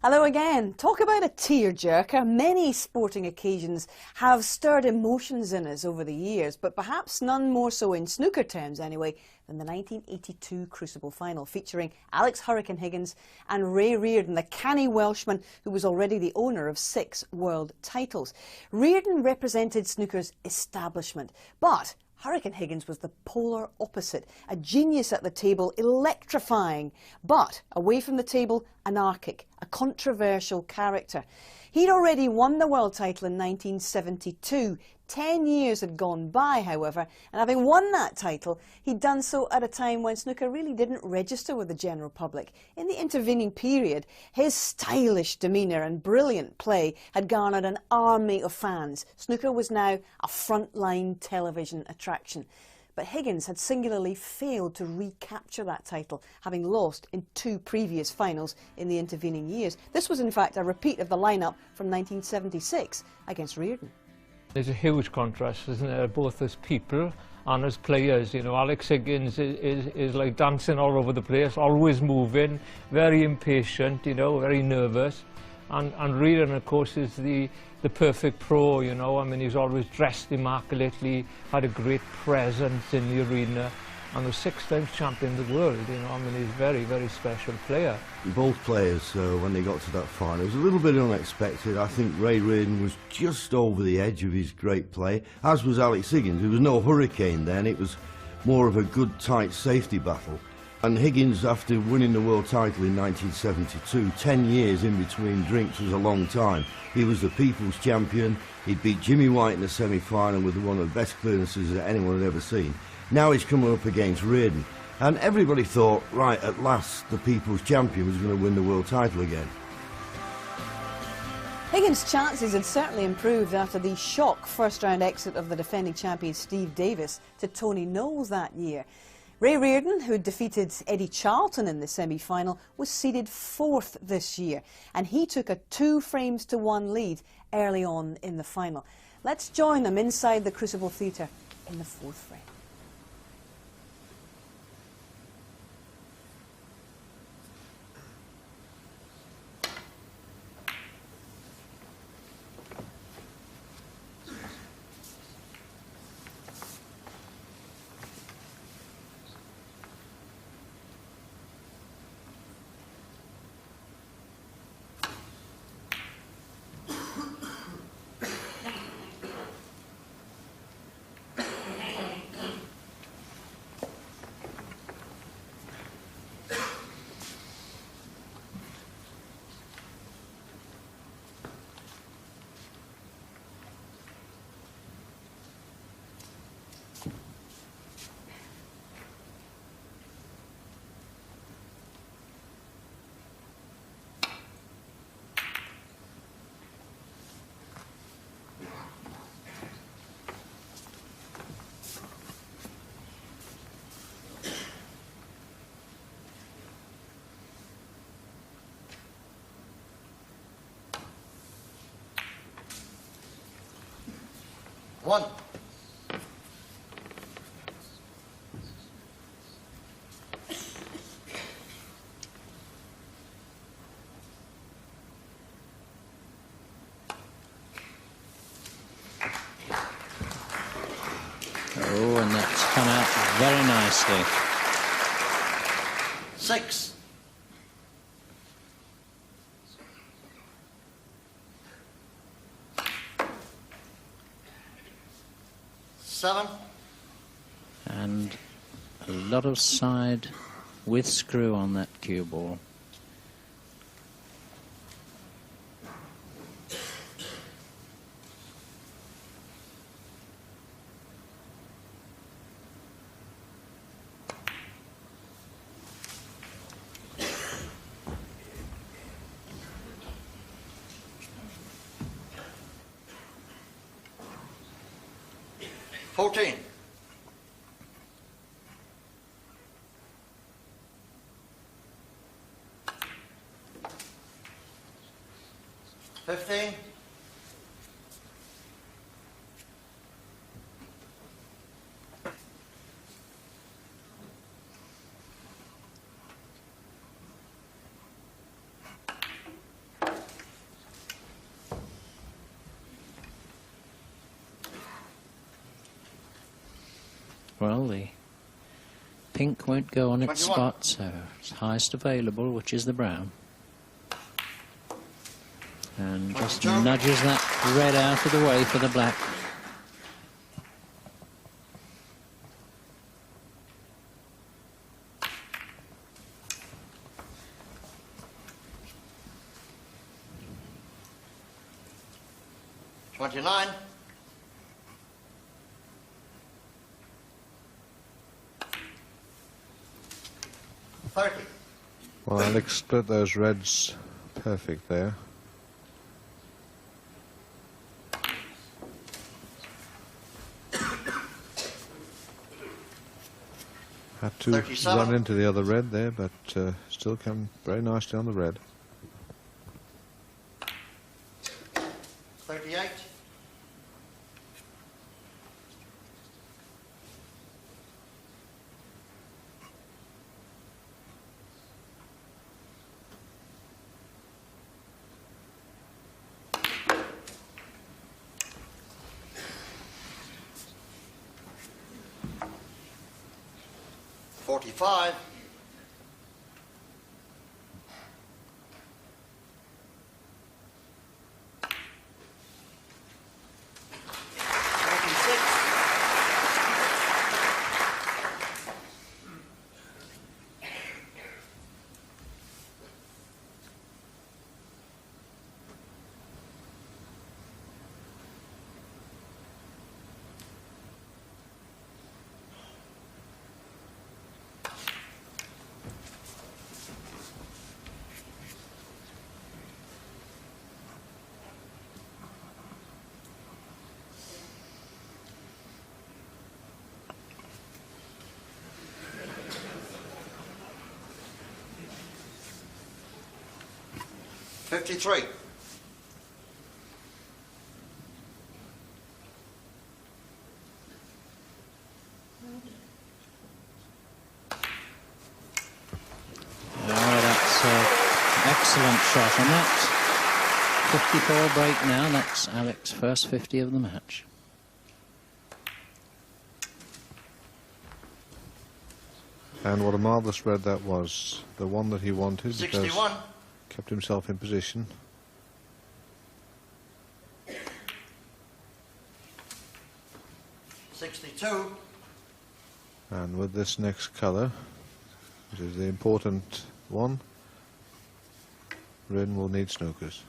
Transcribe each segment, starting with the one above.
Hello again. Talk about a tearjerker. Many sporting occasions have stirred emotions in us over the years, but perhaps none more so in snooker terms anyway than the 1982 Crucible final featuring Alex "Hurricane" Higgins and Ray Reardon, the canny Welshman who was already the owner of 6 world titles. Reardon represented snooker's establishment, but Hurricane Higgins was the polar opposite, a genius at the table, electrifying, but away from the table, anarchic, a controversial character. He'd already won the world title in 1972. 10 years had gone by, however, and having won that title, he'd done so at a time when snooker really didn't register with the general public. In the intervening period, his stylish demeanour and brilliant play had garnered an army of fans. Snooker was now a frontline television attraction. But Higgins had singularly failed to recapture that title, having lost in 2 previous finals in the intervening years. This was in fact a repeat of the lineup from 1976 against Reardon. There's a huge contrast, isn't there, both as people and as players. You know, Alex Higgins is like dancing all over the place, always moving, very impatient, you know, very nervous. And Reardon, of course, is the perfect pro, you know. I mean, he's always dressed immaculately, had a great presence in the arena, and was 6 times champion of the world, you know. I mean, he's a very, very special player. Both players, when they got to that final, it was a little bit unexpected. I think Ray Reardon was just over the edge of his great play, as was Alex Higgins. There was no hurricane then, it was more of a good, tight safety battle. And Higgins, after winning the world title in 1972, 10 years in between drinks was a long time. He was the people's champion. He'd beat Jimmy White in the semi-final with one of the best clearances that anyone had ever seen. Now he's coming up against Reardon. And everybody thought, right, at last the people's champion was going to win the world title again. Higgins' chances had certainly improved after the shock first-round exit of the defending champion Steve Davis to Tony Knowles that year. Ray Reardon, who defeated Eddie Charlton in the semi-final, was seeded 4th this year, and he took a 2-frames-to-1 lead early on in the final. Let's join them inside the Crucible Theatre in the 4th frame. One. Oh, and that's come out very nicely. 6. 7. And a lot of side with screw on that cue ball. $14. 15. 20. Well, the pink won't go on its 21. spot, so it's highest available, which is the brown. And just 22. nudges that red out of the way for the black. $29. $30. Well, Alex split those reds perfect there. Had to 37. run into the other red there, but still come very nicely on the red. 38. $45. $53. Oh, that's an excellent shot on that. 54 break now. That's Alex's first 50 of the match. And what a marvellous red that was. The one that he wanted, because 61. kept himself in position. $62. And with this next colour, which is the important one, Reardon will need snookers.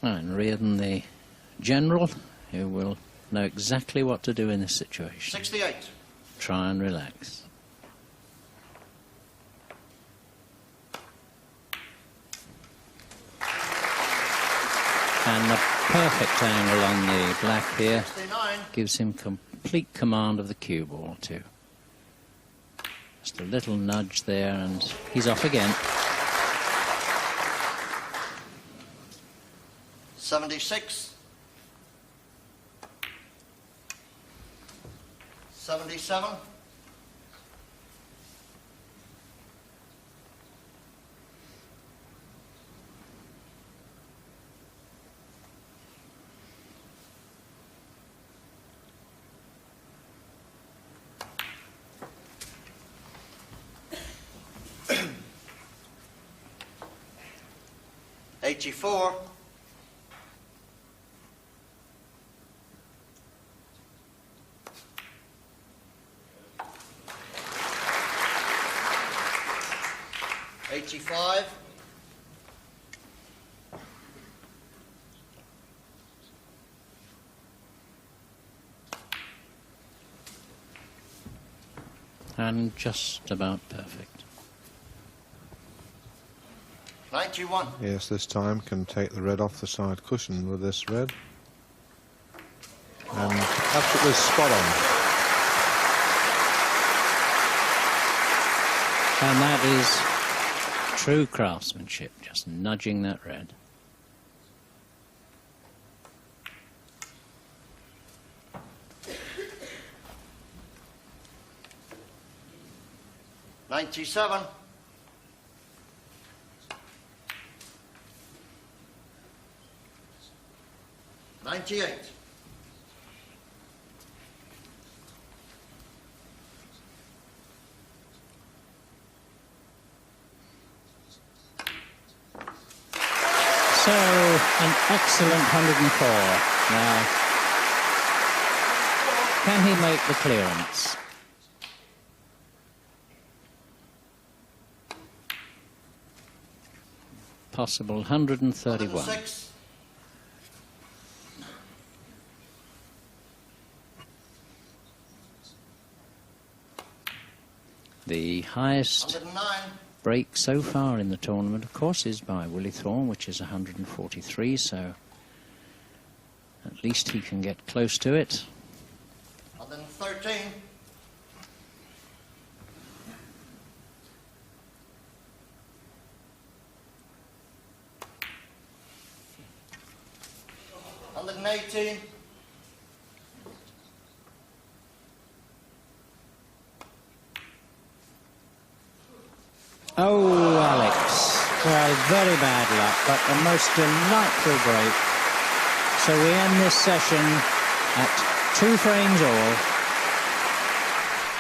And Reardon, the general, who will know exactly what to do in this situation. 68. Try and relax. And the perfect angle on the black here 69. gives him complete command of the cue ball too. Just a little nudge there and he's off again. 76. 77. $84. $85. And just about perfect. 91. Yes, this time can take the red off the side cushion with this red. And absolutely spot on. And that is true craftsmanship, just nudging that red. $97. 98. So, an excellent 104. Now, can he make the clearance? Possible 131. 106. The highest 109. break so far in the tournament, of course, is by Willie Thorne, which is 143, so at least he can get close to it. 113. 118. 'Oh, Alex. Well, very bad luck, but a most delightful break. So we end this session at 2 frames all.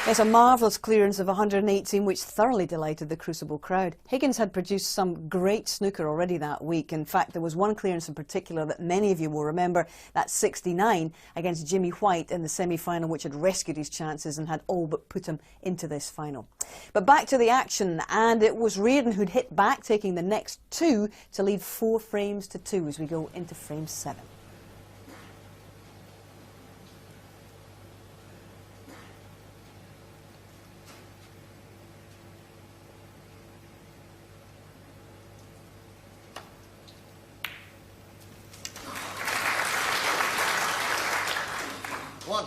It's a marvellous clearance of 118, which thoroughly delighted the Crucible crowd. Higgins had produced some great snooker already that week. In fact, there was one clearance in particular that many of you will remember, that 69 against Jimmy White in the semi-final, which had rescued his chances and had all but put him into this final. But back to the action, and it was Reardon who'd hit back, taking the next 2 to lead 4 frames to 2 as we go into frame 7. One.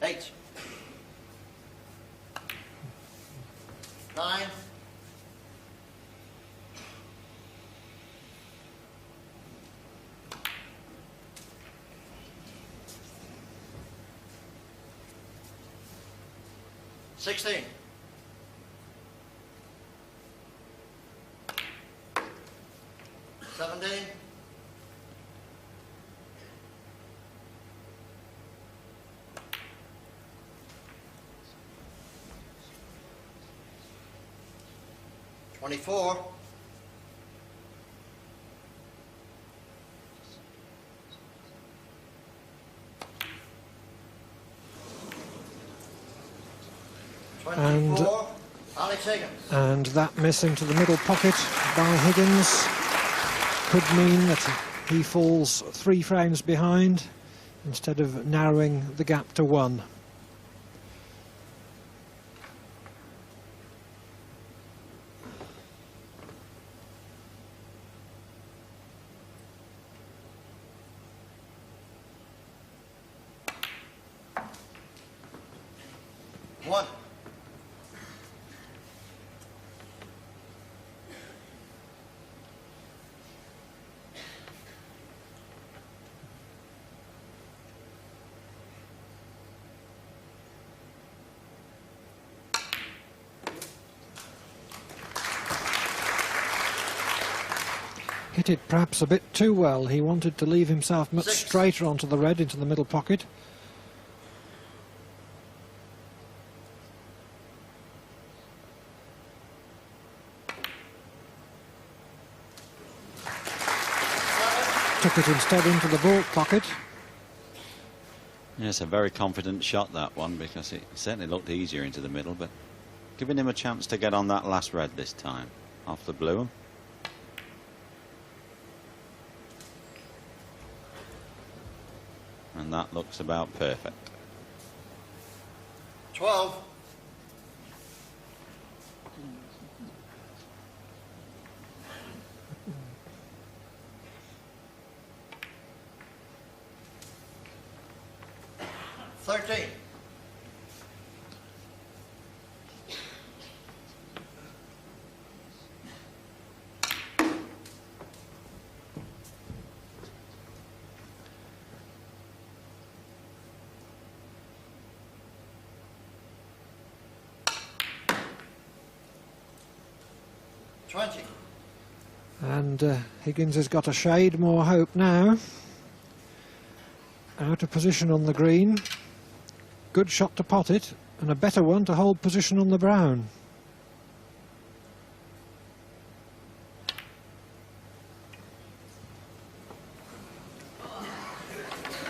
8. 9. 16. 17. 24. 24. Alex Higgins. And that miss into the middle pocket by Higgins could mean that he falls 3 frames behind instead of narrowing the gap to 1. One. Hit it perhaps a bit too well. He wanted to leave himself much 6. straighter onto the red, into the middle pocket. Took it instead into the vault pocket. Yeah, it's a very confident shot, that one, because it certainly looked easier into the middle, but giving him a chance to get on that last red this time, off the blue. And that looks about perfect. 12. 13. 14. 20. And Higgins has got a shade more hope now. Out of position on the green. Good shot to pot it, and a better one to hold position on the brown.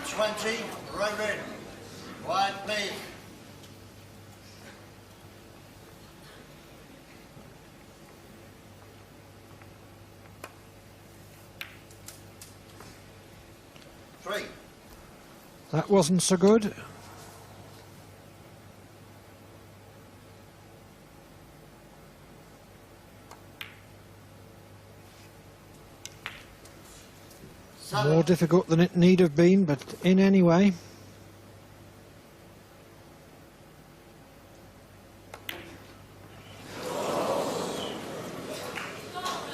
20, right red. Wide please. Three. That wasn't so good. More difficult than it need have been, but in anyway.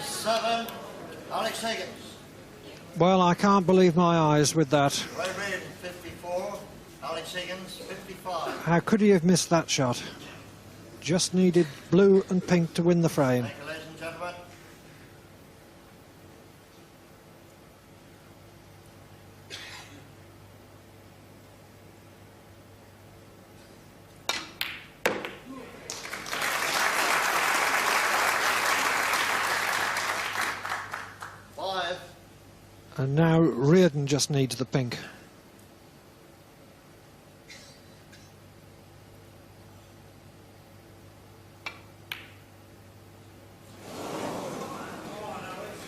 Seven, Alex Higgins. Well, I can't believe my eyes with that. Right red, 54, Alex Higgins, 55. How could he have missed that shot? Just needed blue and pink to win the frame. Thank you, ladies and gentlemen. Five. And now Reardon just needs the pink.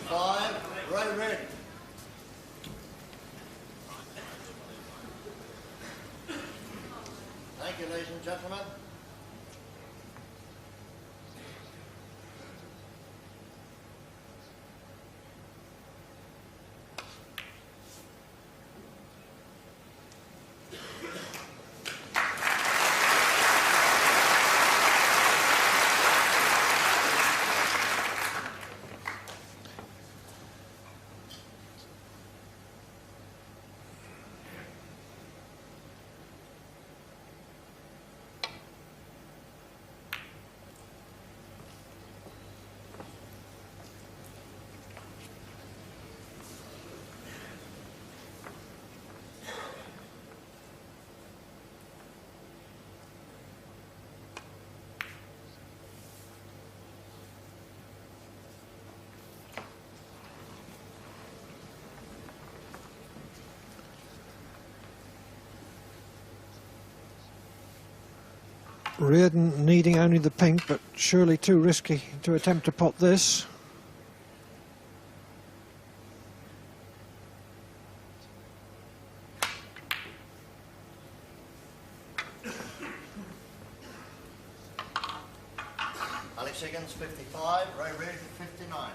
Five, right red. Thank you, ladies and gentlemen. Reardon needing only the pink, but surely too risky to attempt to pot this. Alex Higgins, 55, right red, 59.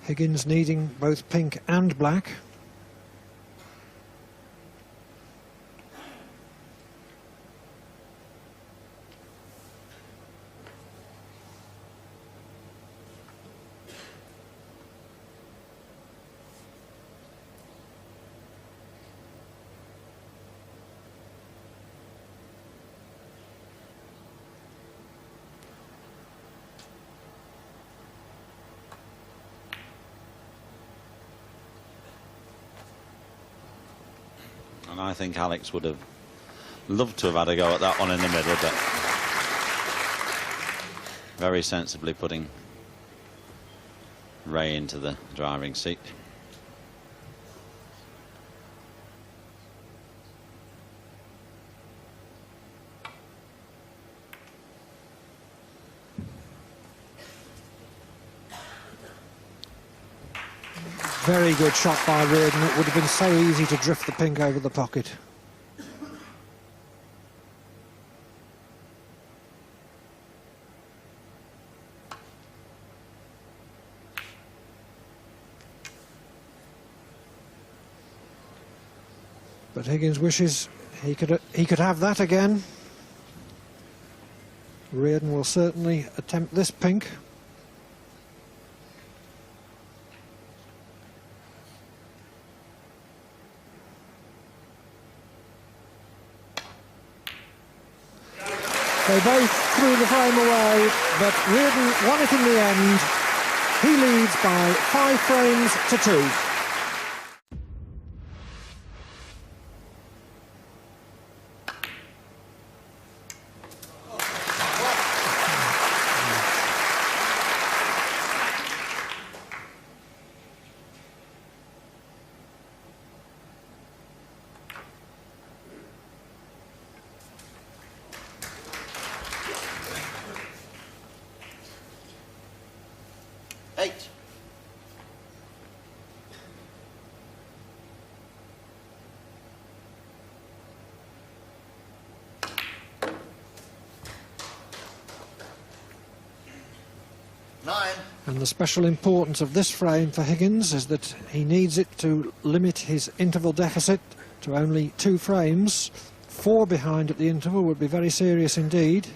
Higgins needing both pink and black. And I think Alex would have loved to have had a go at that one in the middle, but very sensibly putting Ray into the driving seat. Very good shot by Reardon. It would have been so easy to drift the pink over the pocket. But Higgins wishes he could have that again. Reardon will certainly attempt this pink. They both threw the frame away, but Reardon won it in the end. He leads by 5 frames to 2. Eight. Nine. And the special importance of this frame for Higgins is that he needs it to limit his interval deficit to only 2 frames. 4 behind at the interval would be very serious indeed.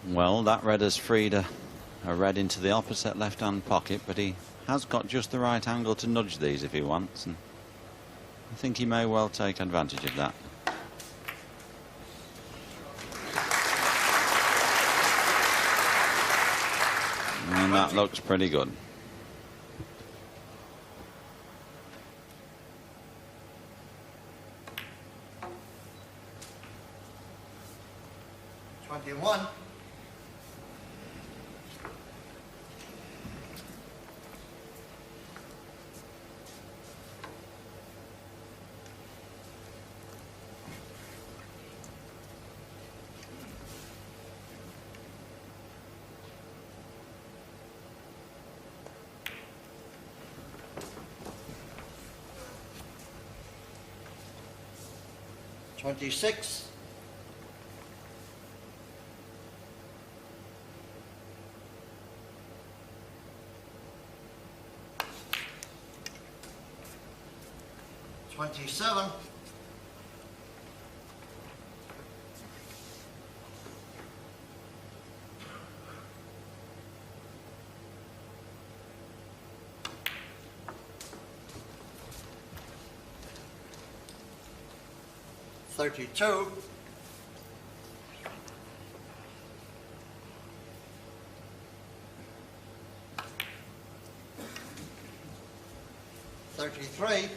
Well, that red has freed a red into the opposite left-hand pocket, but he has got just the right angle to nudge these if he wants, and I think he may well take advantage of that. And that looks pretty good. One. $26. 27. 32. 33.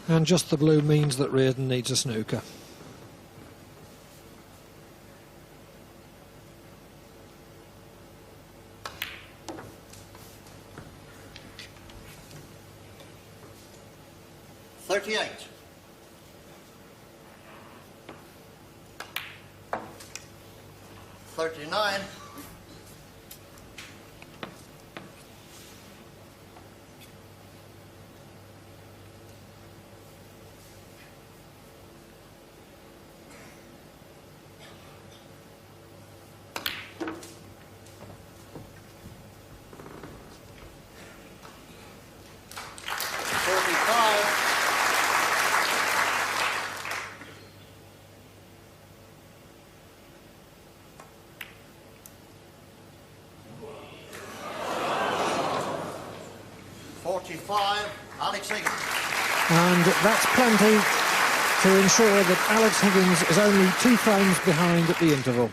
And just the blue means that Reardon needs a snooker. $38. 39. 45, Alex Higgins. And that's plenty to ensure that Alex Higgins is only 2 frames behind at the interval.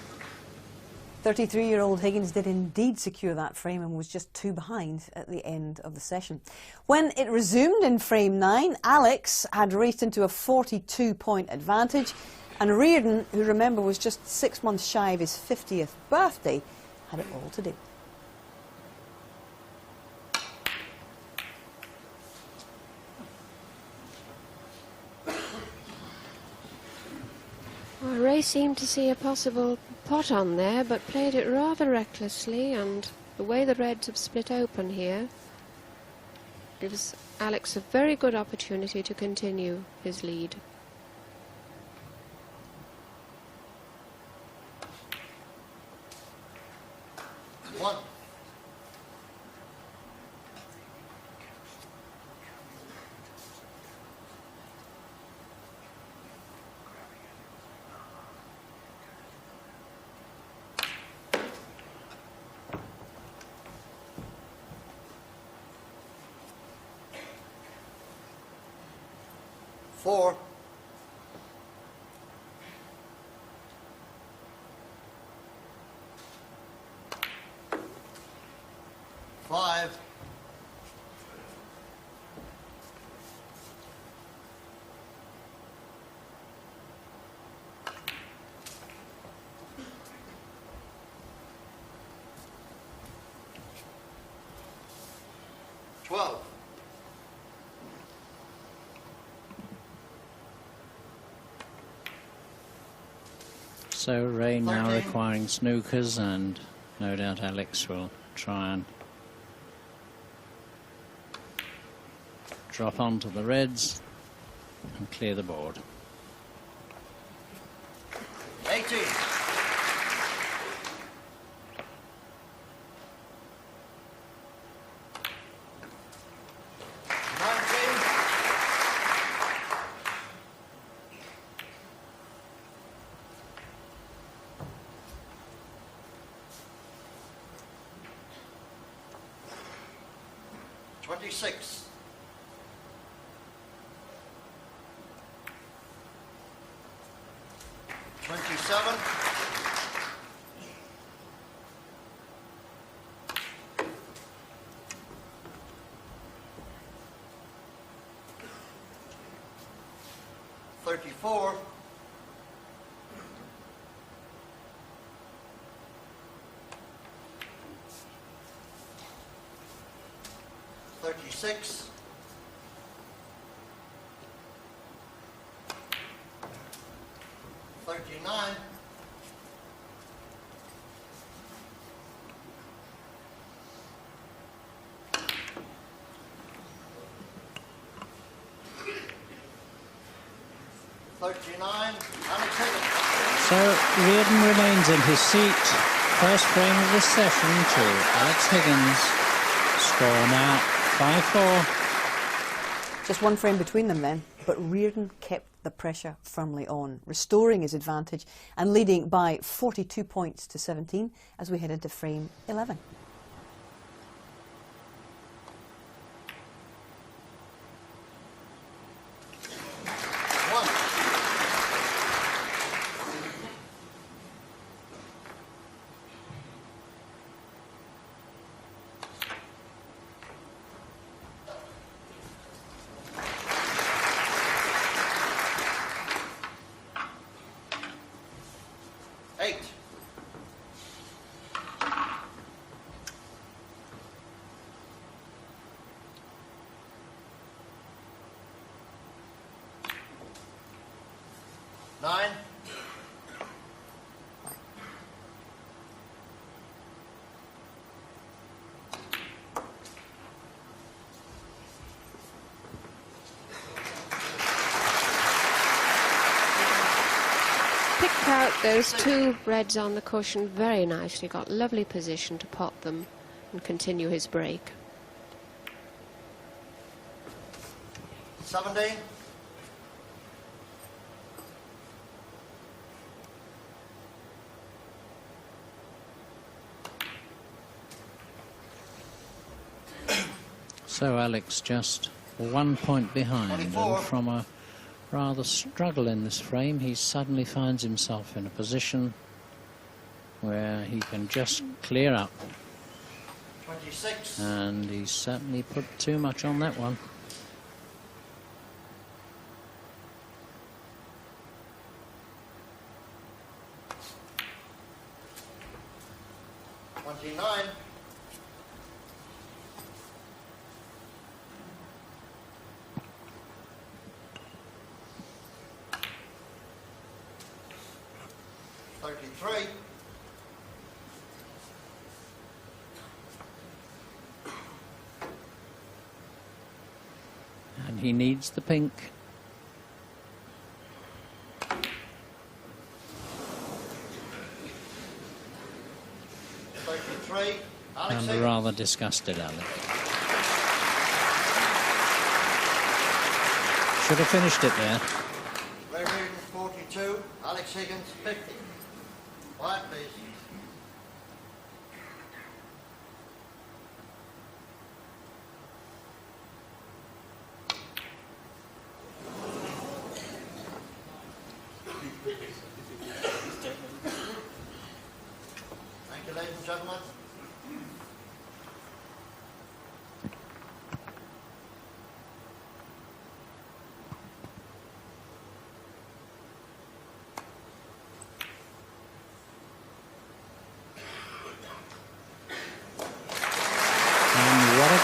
33-year-old Higgins did indeed secure that frame and was just 2 behind at the end of the session. When it resumed in frame 9, Alex had raced into a 42-point advantage, and Reardon, who remember was just 6 months shy of his 50th birthday, had it all to do. Well, Ray seemed to see a possible pot on there, but played it rather recklessly, and the way the reds have split open here gives Alex a very good opportunity to continue his lead. One. 4. 5. 12. So Ray now 13. requiring snookers, and no doubt Alex will try and drop onto the reds and clear the board. 18. 19. 26. 27. 34. 36. 39. 39. Alex Higgins. So Reardon remains in his seat. First frame of this session to Alex Higgins. Score now 5-4. Just one frame between them then, but Reardon kept the pressure firmly on, restoring his advantage and leading by 42 points to 17 as we head into frame 11. Nine. 'Picked out those two reds on the cushion very nicely, got lovely position to pot them and continue his break. 17. So Alex just 1 point behind, 24. and from a rather struggle in this frame, he suddenly finds himself in a position where he can just clear up. 26. And he certainly put too much on that one. 29. 33. 33. And he needs the pink. And a rather disgusted Alex. Should have finished it there. Reardon 42, Alex Higgins 50. Quiet, please.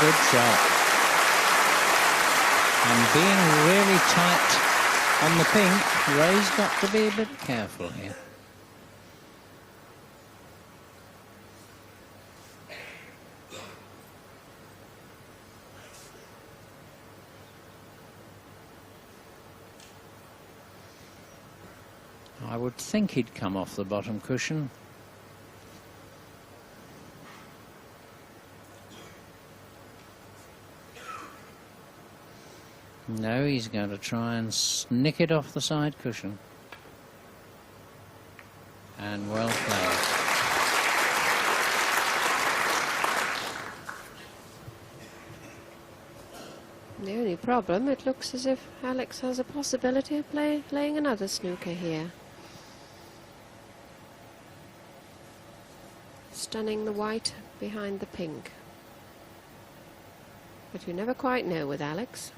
good shot. And being really tight on the pink, Ray's got to be a bit careful here. I would think he'd come off the bottom cushion. No, he's going to try and snick it off the side cushion. And well played. The only problem, it looks as if Alex has a possibility of playing another snooker here. Stunning the white behind the pink. But you never quite know with Alex.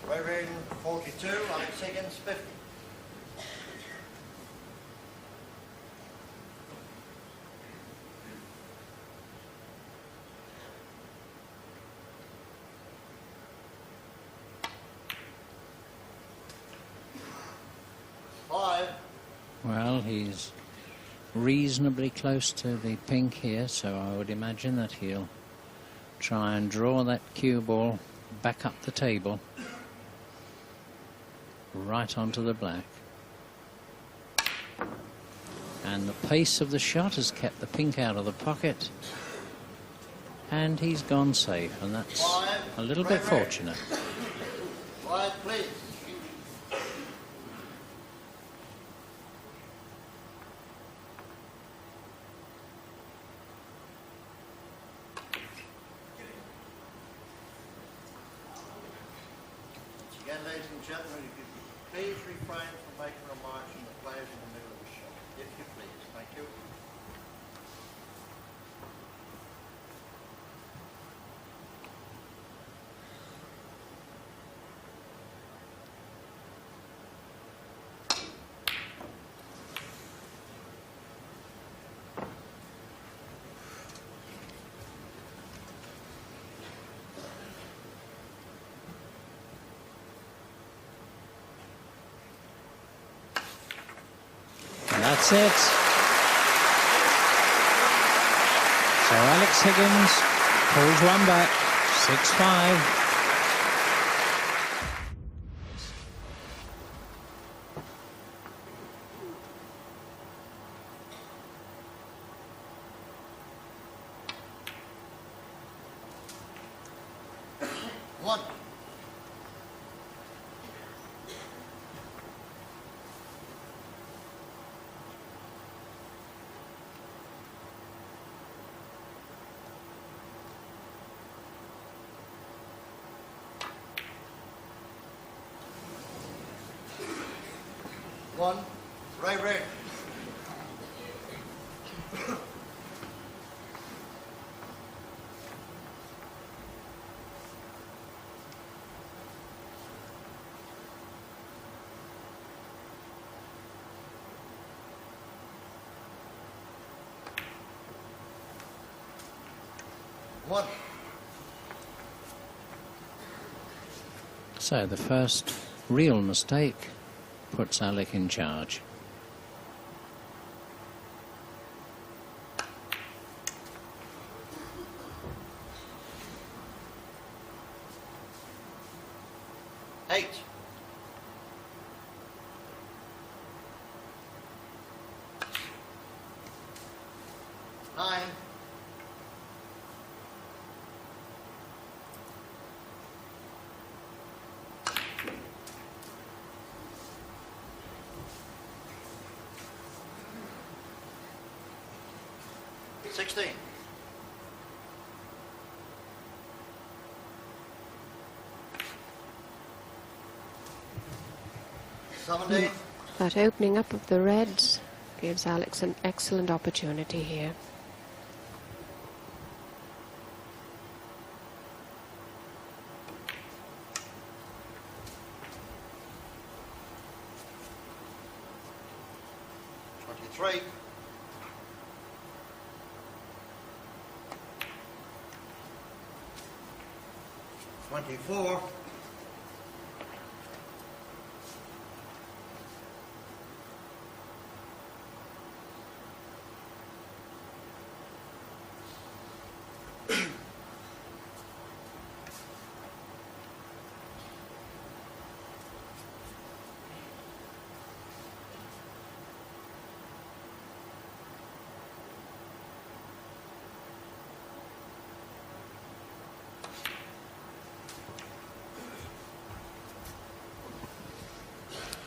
Reardon 42, Alex Higgins 50. Well, he's reasonably close to the pink here, so I would imagine that he'll try and draw that cue ball back up the table, right onto the black. And the pace of the shot has kept the pink out of the pocket, and he's gone safe, and that's a little bit fortunate. Quiet, please. Again, ladies and gentlemen, if you could please refrain from making remarks from the players in the middle of the shot. If you please. Thank you. That's it. So Alex Higgins pulls one back, 6-5. One. One, Reardon. One. So the first real mistake puts Alec in charge. 8. Nine. 16. 17. That opening up of the reds gives Alex an excellent opportunity here. Three. 24.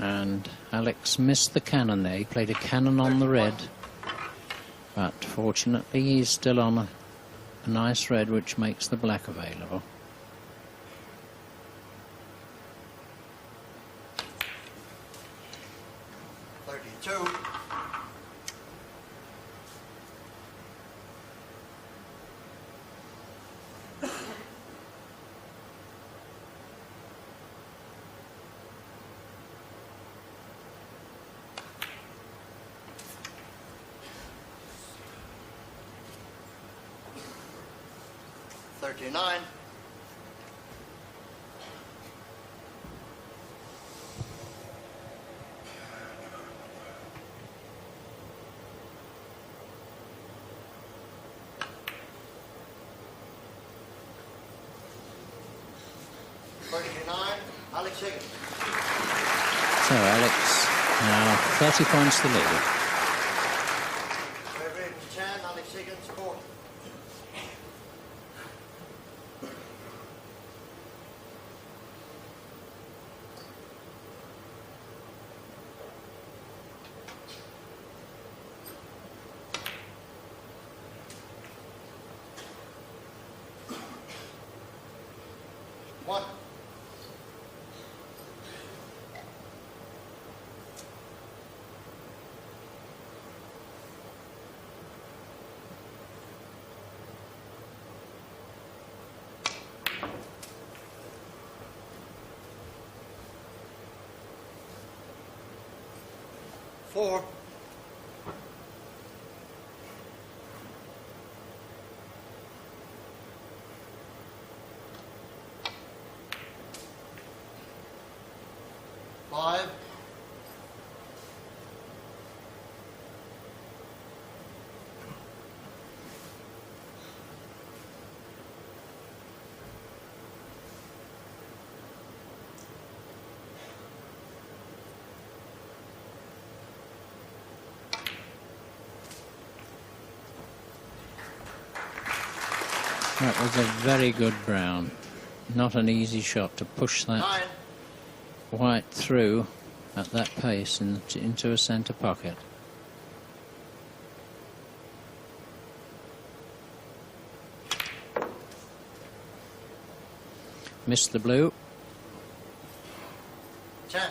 And Alex missed the cannon there. He played a cannon on the red, but fortunately he's still on a nice red, which makes the black available.39. 39. Alex Higgins. So Alex now 30 points to lead. Reardon 10. Alex Higgins 4. One. 4. 5. 'That was a very good brown. Not an easy shot to push that 9. white through at that pace into a centre pocket. Missed the blue. 10.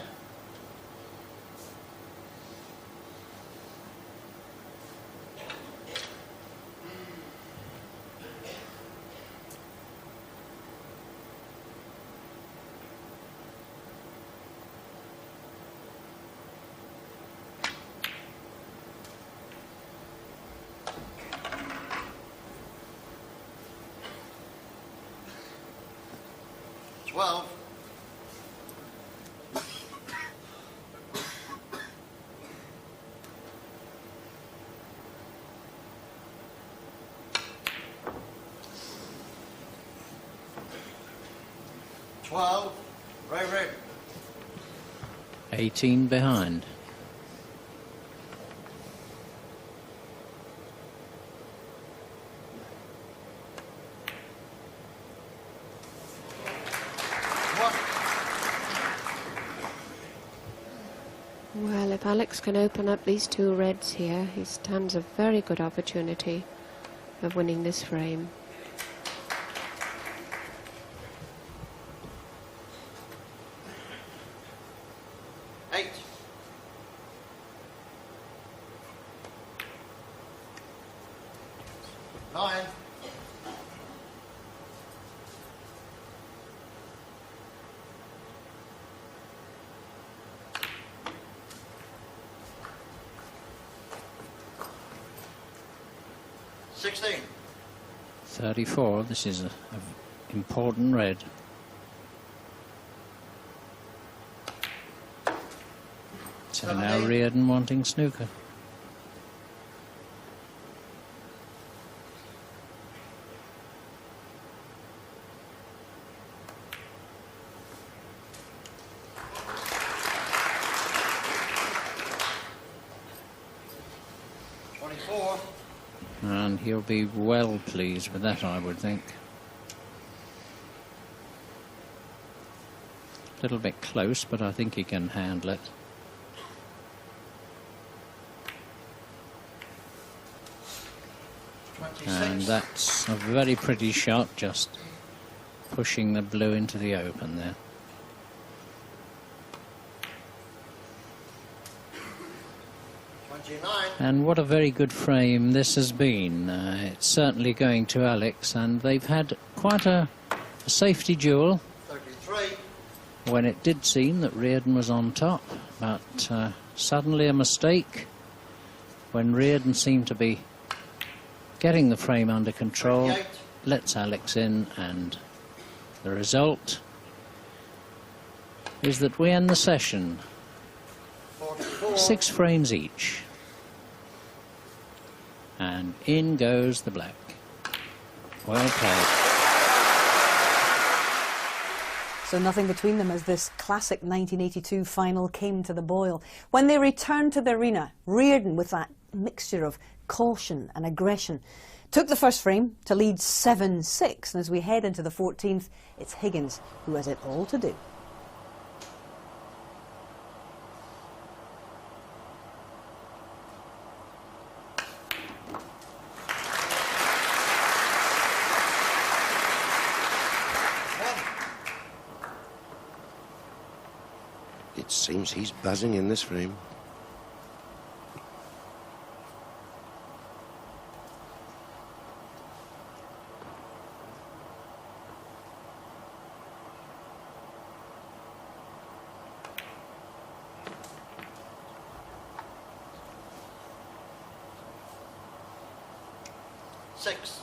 12. 12. Ray Red. 18 behind. Well, if Alex can open up these two reds here, he stands a very good opportunity of winning this frame. Eight. Nine. 16. 34. This is a important red. So now 17. Reardon wanting snooker. And he'll be well pleased with that, I would think. A little bit close, but I think he can handle it. And that's a very pretty shot, just pushing the blue into the open there. And what a very good frame this has been. It's certainly going to Alex, and they've had quite a safety duel 33. when it did seem that Reardon was on top, but suddenly a mistake when Reardon seemed to be getting the frame under control, 28. lets Alex in, and the result is that we end the session 44. 6 frames each. And in goes the black. Well played. So nothing between them as this classic 1982 final came to the boil. When they returned to the arena, Reardon, with that mixture of caution and aggression, took the first frame to lead 7-6. And as we head into the 14th, it's Higgins who has it all to do. It seems he's buzzing in this frame. Six.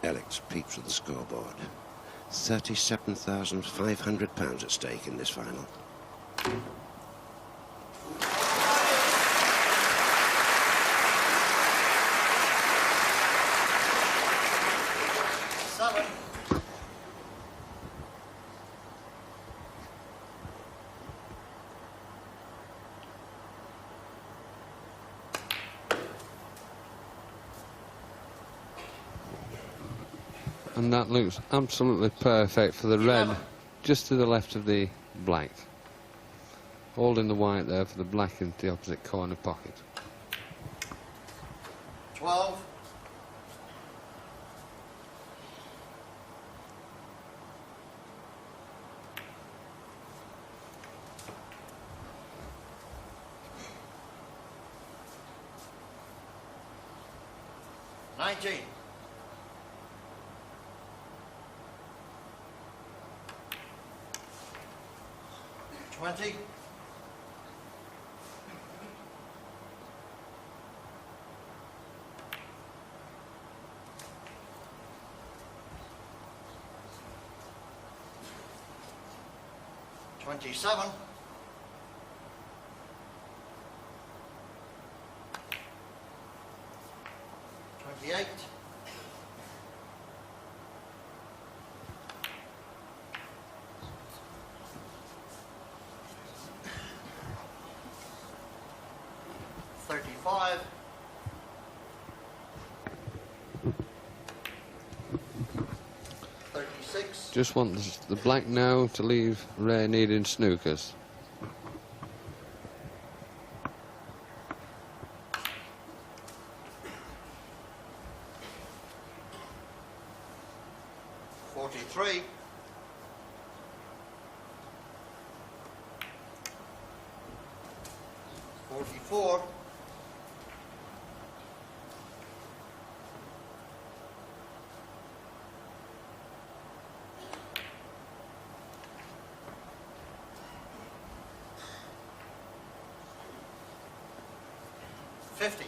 Alex peeps at the scoreboard. £37,500 at stake in this final. Seven. And that looks absolutely perfect for the red just to the left of the black. Holding the white there for the black into the opposite corner pocket. 12. $19. 20. 27. 28. 35. 36. Just want the black now to leave Ray needing snookers. 43. 44. 50.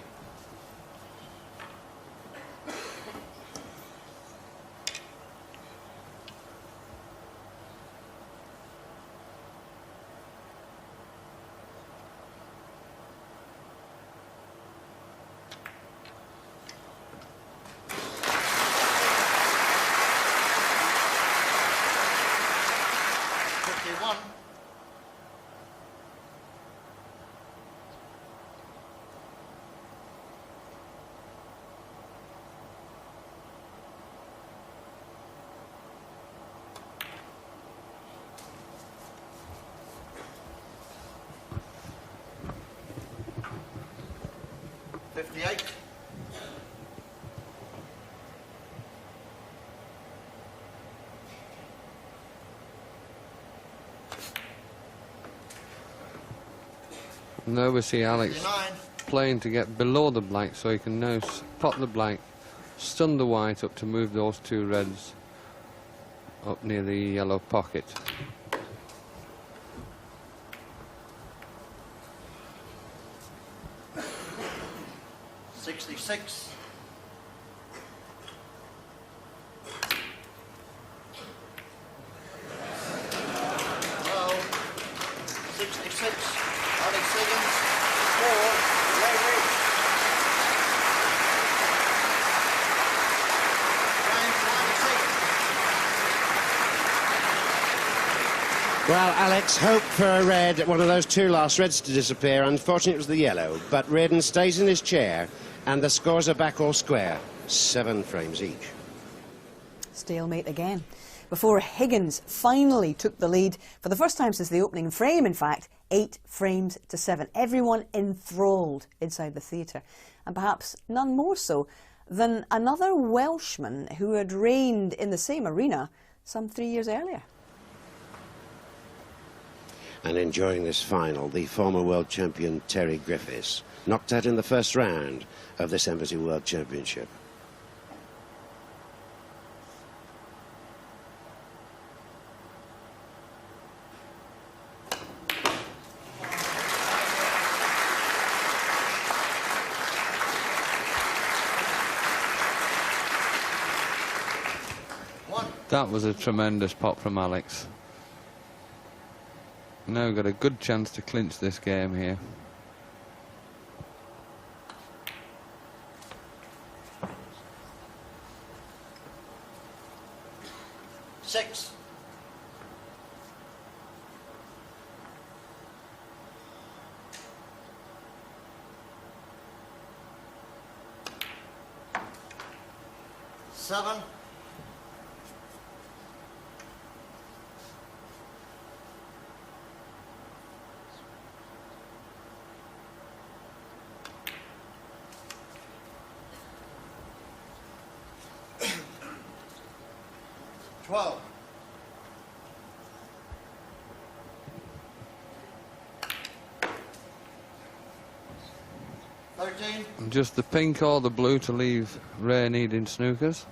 51. 58. 'Now we see Alex 59. playing to get below the black so he can now pot the black, stun the white up to move those two reds up near the yellow pocket. 66. 66. Alex Higgins. 4. Ray Reardon. Well, Alex hoped for a red, one of those two last reds to disappear. Unfortunately, it was the yellow. But Reardon stays in his chair, and the scores are back all square. 7 frames each. Stalemate again. Before Higgins finally took the lead, for the first time since the opening frame, in fact, 8 frames to 7. Everyone enthralled inside the theatre, and perhaps none more so than another Welshman who had reigned in the same arena some 3 years earlier. And enjoying this final, the former world champion Terry Griffiths, knocked out in the first round of this Embassy World Championship. That was a tremendous pop from Alex. Now got a good chance to clinch this game here. Six. 7. 12. Just the pink or the blue to leave Ray needing snookers.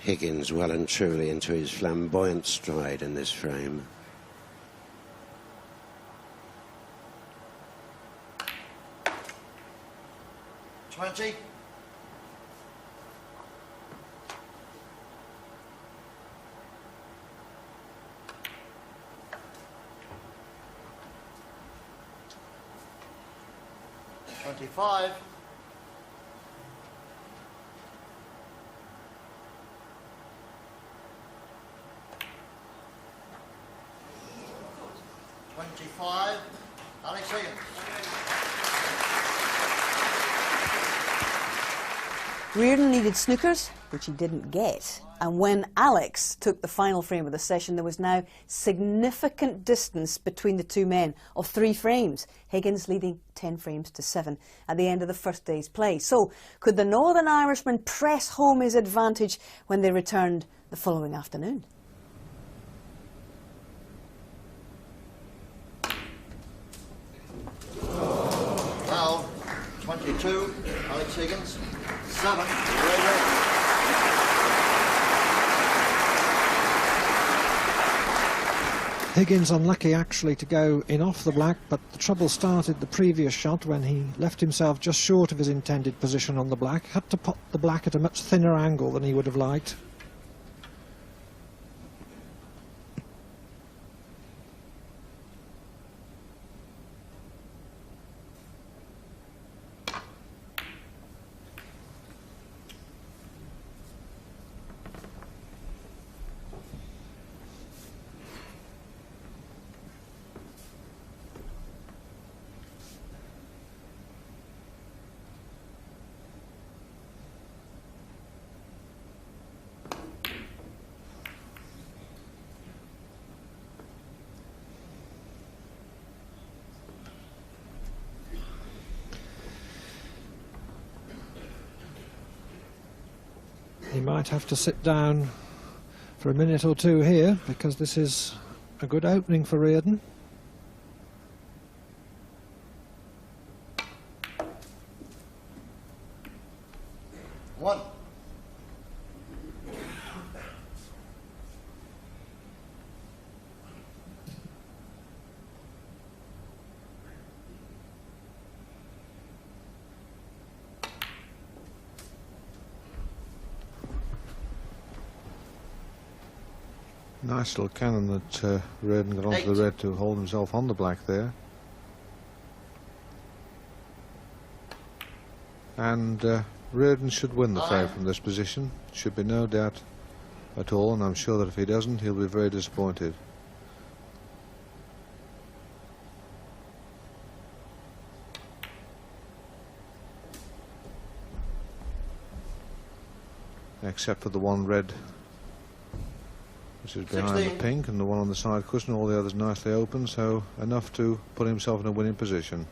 Higgins well and truly into his flamboyant stride in this frame. $20. $25. Alex Higgins. Reardon needed snookers, which he didn't get. And when Alex took the final frame of the session, there was now significant distance between the two men of 3 frames. Higgins leading 10 frames to 7 at the end of the first day's play. So, could the Northern Irishman press home his advantage when they returned the following afternoon? Well, 22, Alex Higgins. 7, Higgins unlucky actually to go in off the black, but the trouble started the previous shot when he left himself just short of his intended position on the black, had to pot the black at a much thinner angle than he would have liked. He might have to sit down for a minute or two here, because this is a good opening for Reardon. One. Nice little cannon that Reardon got onto the red to hold himself on the black there. And Reardon should win the frame from this position. Should be no doubt at all, and I'm sure that if he doesn't, he'll be very disappointed. Except for the one red which is behind 16. the pink, and the one on the side cushion, all the others nicely open, so enough to put himself in a winning position.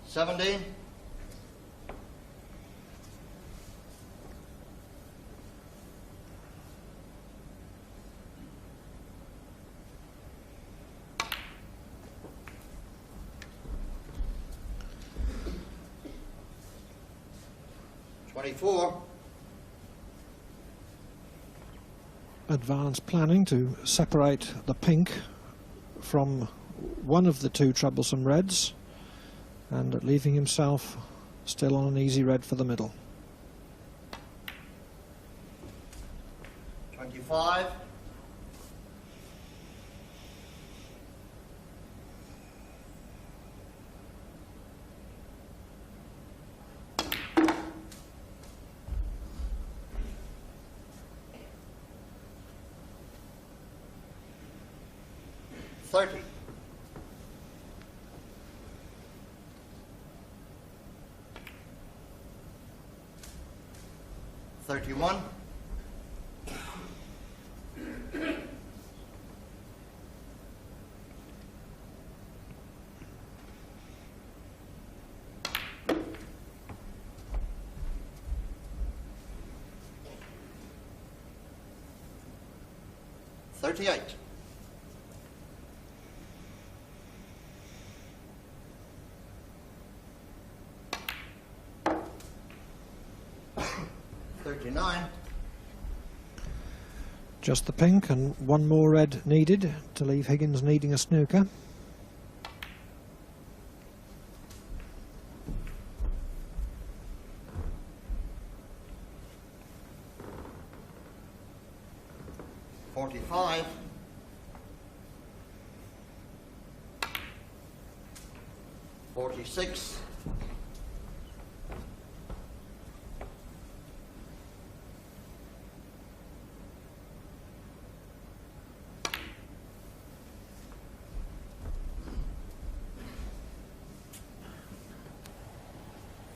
17. $24. Advanced planning to separate the pink from one of the two troublesome reds, and leaving himself still on an easy red for the middle. 25. $30. 31. $38. $39. Just the pink and one more red needed to leave Higgins needing a snooker. $45. $46.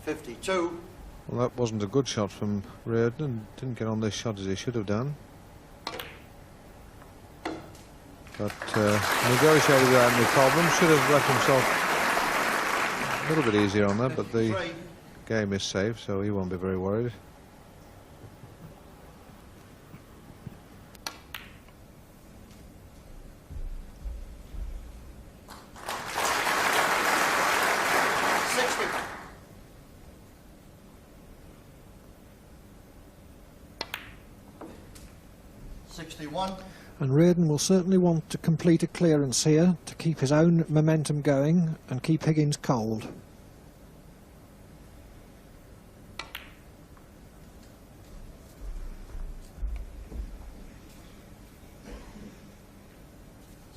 $52. Well, that wasn't a good shot from Reardon. Didn't get on this shot as he should have done. But negotiated without any problem. Should have left himself a little bit easier on that, but the game is safe, so he won't be very worried. $61. And Reardon will certainly want to complete a clearance here to keep his own momentum going and keep Higgins cold.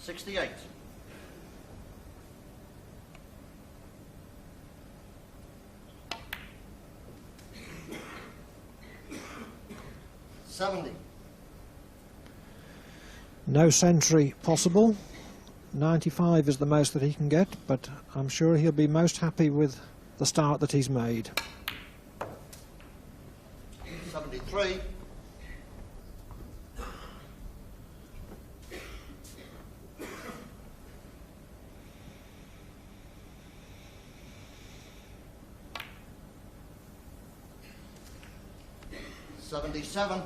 $68. $70. No century possible. 95 is the most that he can get, but I'm sure he'll be most happy with the start that he's made. 73. $77.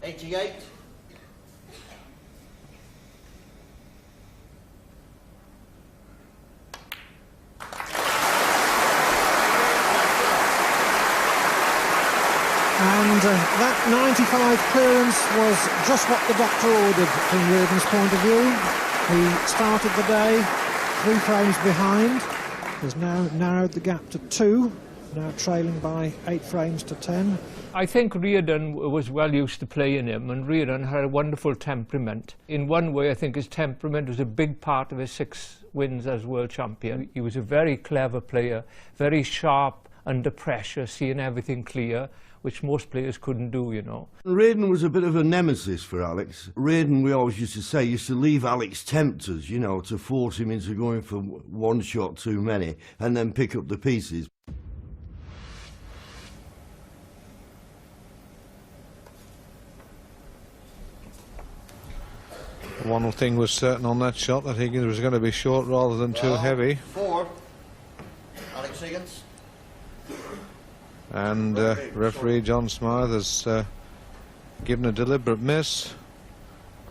$88. And that 95 clearance was just what the doctor ordered from Reardon's point of view. He started the day 3 frames behind. Has now narrowed the gap to 2, now trailing by 8 frames to 10. I think Reardon was well used to playing him, and Reardon had a wonderful temperament. In one way, I think his temperament was a big part of his 6 wins as world champion. He was a very clever player, very sharp under pressure, seeing everything clear, which most players couldn't do, you know. Reardon was a bit of a nemesis for Alex. Reardon, we always used to say, used to leave Alex tempters, you know, to force him into going for one shot too many and then pick up the pieces. One thing was certain on that shot, that Higgins was going to be short rather than too heavy. 4. Alex Higgins. And referee John Smythe has given a deliberate miss.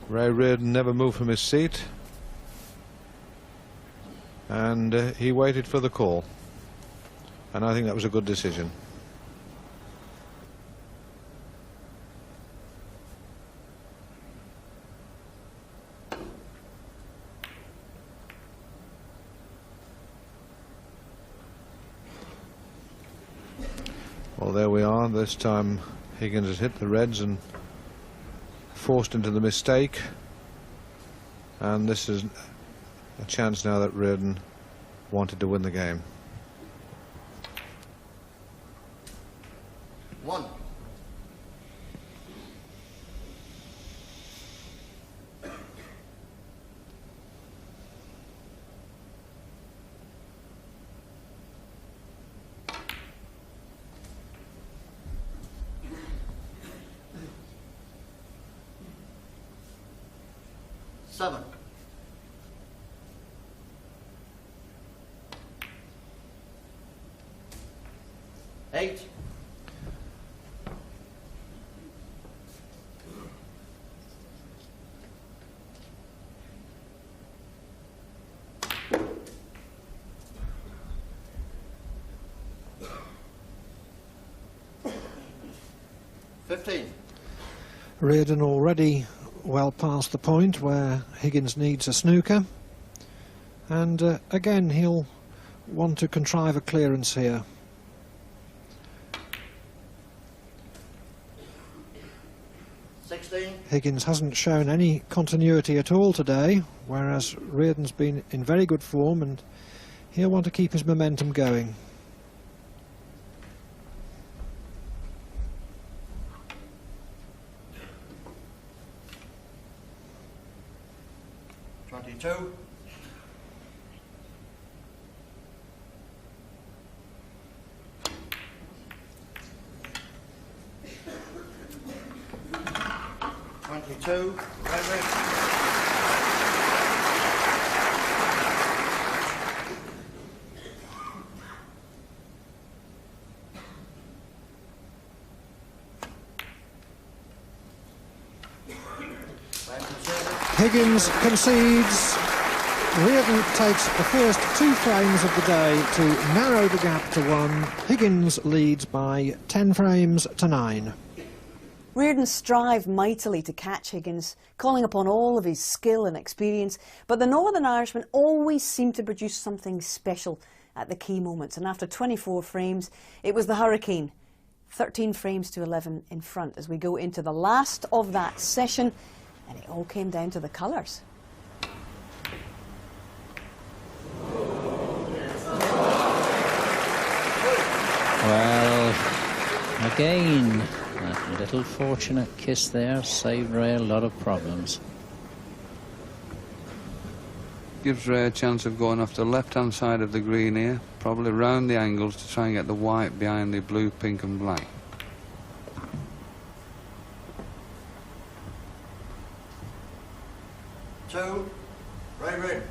Ray Reardon never moved from his seat, and he waited for the call, and I think that was a good decision. Well, there we are. This time Higgins has hit the reds and forced into the mistake, And this is a chance now that Reardon wanted to win the game. 1. Seven. 8. 15. Reardon already well past the point where Higgins needs a snooker, and again he'll want to contrive a clearance here. Higgins hasn't shown any continuity at all today, whereas Reardon's been in very good form and he'll want to keep his momentum going. Two. 22. Higgins concedes. Reardon takes the first 2 frames of the day to narrow the gap to 1. Higgins leads by 10 frames to 9. Reardon strived mightily to catch Higgins, calling upon all of his skill and experience, but the Northern Irishman always seemed to produce something special at the key moments, and after 24 frames, it was the Hurricane, 13 frames to 11 in front as we go into the last of that session, and it all came down to the colours. Well, again, that little fortunate kiss there saved Ray a lot of problems. Gives Ray a chance of going off the left-hand side of the green here, probably round the angles to try and get the white behind the blue, pink and black. Two. Red.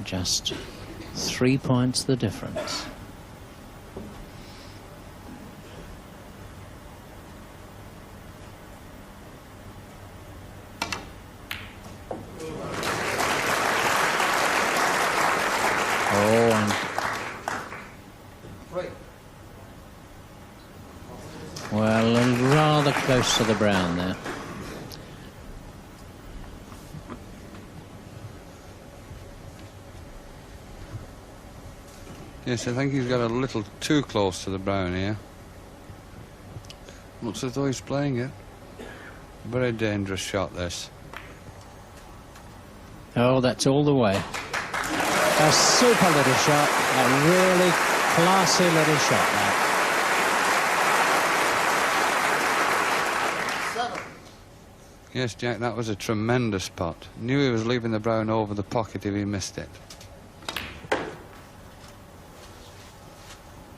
Just 3 points the difference. Oh, and well, rather close to the brown there. Yes, I think he's got a little too close to the brown here. Looks as though he's playing it. Very dangerous shot, this. Oh, that's all the way. A super little shot. A really classy little shot there. 7. Yes, Jack, that was a tremendous putt. Knew he was leaving the brown over the pocket if he missed it.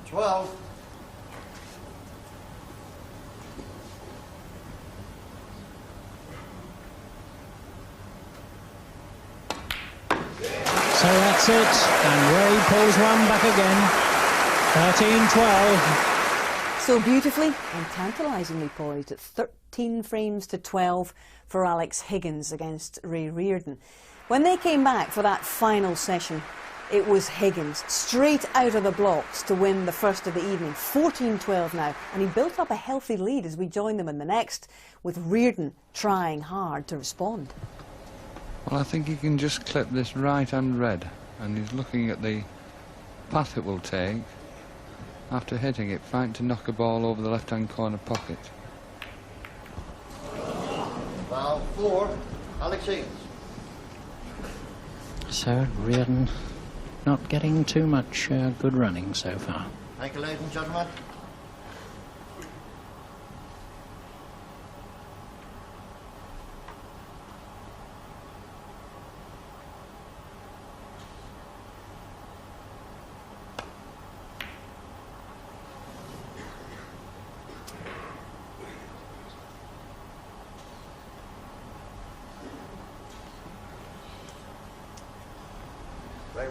12. So that's it, and Ray pulls one back again. 13-12. So beautifully and tantalisingly poised at 13 frames to 12 for Alex Higgins against Ray Reardon. When they came back for that final session, it was Higgins, straight out of the blocks to win the first of the evening, 14-12 now, and he built up a healthy lead as we join them in the next, with Reardon trying hard to respond. Well, I think he can just clip this right-hand red, and he's looking at the path it will take after hitting it, trying to knock a ball over the left-hand corner pocket. Foul 4, Alex Higgins. So Reardon not getting too much good running so far. Thank you, ladies and gentlemen.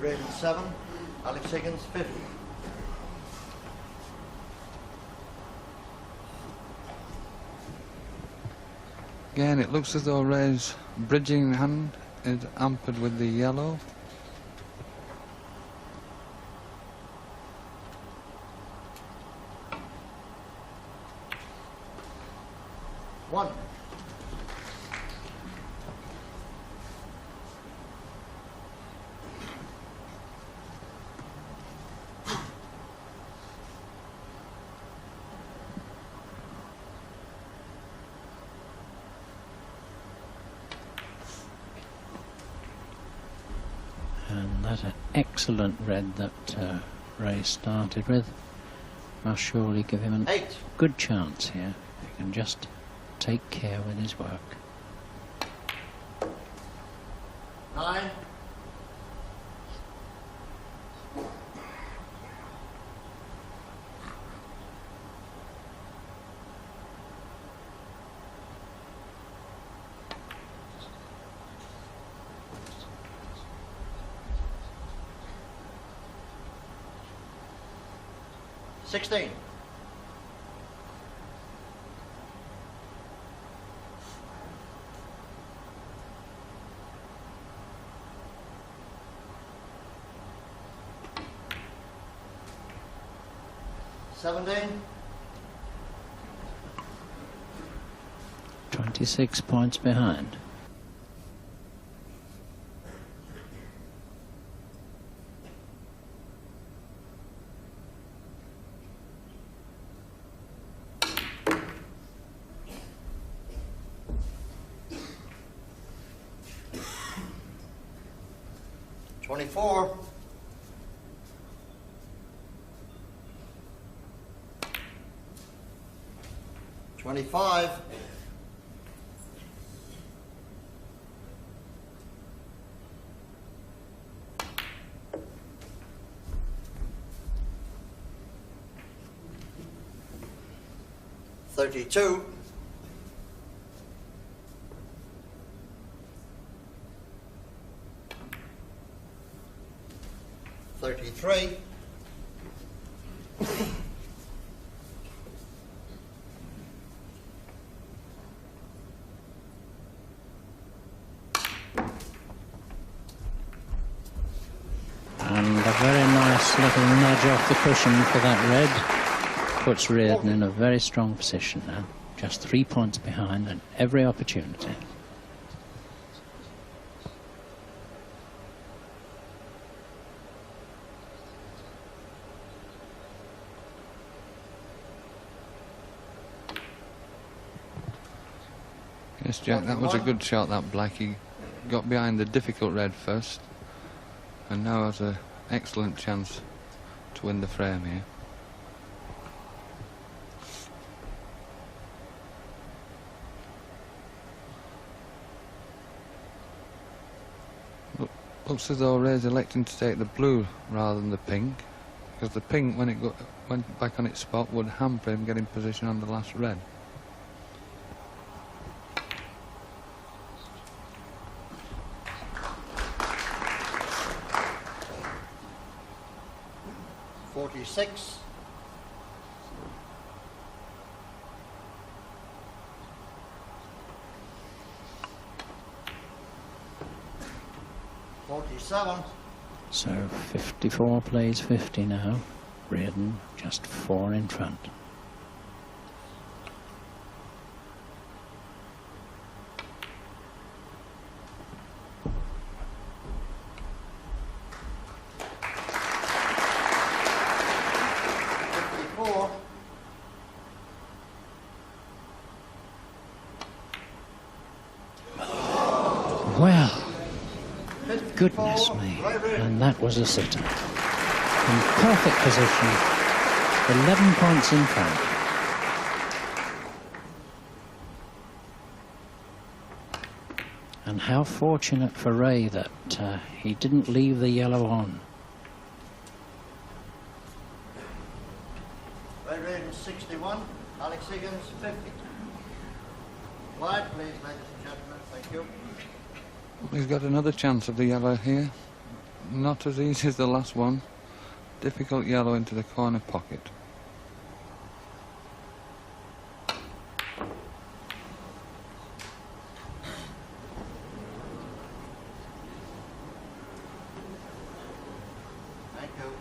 Reardon 7, Alex Higgins 50. Again, it looks as though Ray's bridging hand is hampered with the yellow. One. And that's an excellent red that Ray started with. Must surely give him a good chance here. He can just take care with his work. 9. $16. $17. 26 points behind. $24. 25. 32. 33. 'And a very nice little nudge off the cushion for that red. Puts Reardon in a very strong position now. Just 3 points behind and every opportunity. Yes, Jack, that was a good shot, that black. He got behind the difficult red first, and now has an excellent chance to win the frame here. Looks as though Ray's electing to take the blue rather than the pink, because the pink, when it went back on its spot, would hamper him getting position on the last red. $46. 47. So 54 plays 50 now. Reardon just 4 in front. Well, goodness me, and that was a sitter. In perfect position, 11 points in front. And how fortunate for Ray that he didn't leave the yellow on. Ray Reardon 61, Alex Higgins 50. Wide, please, ladies and gentlemen. Thank you. He's got another chance of the yellow here. Not as easy as the last one. Difficult yellow into the corner pocket. Thank you.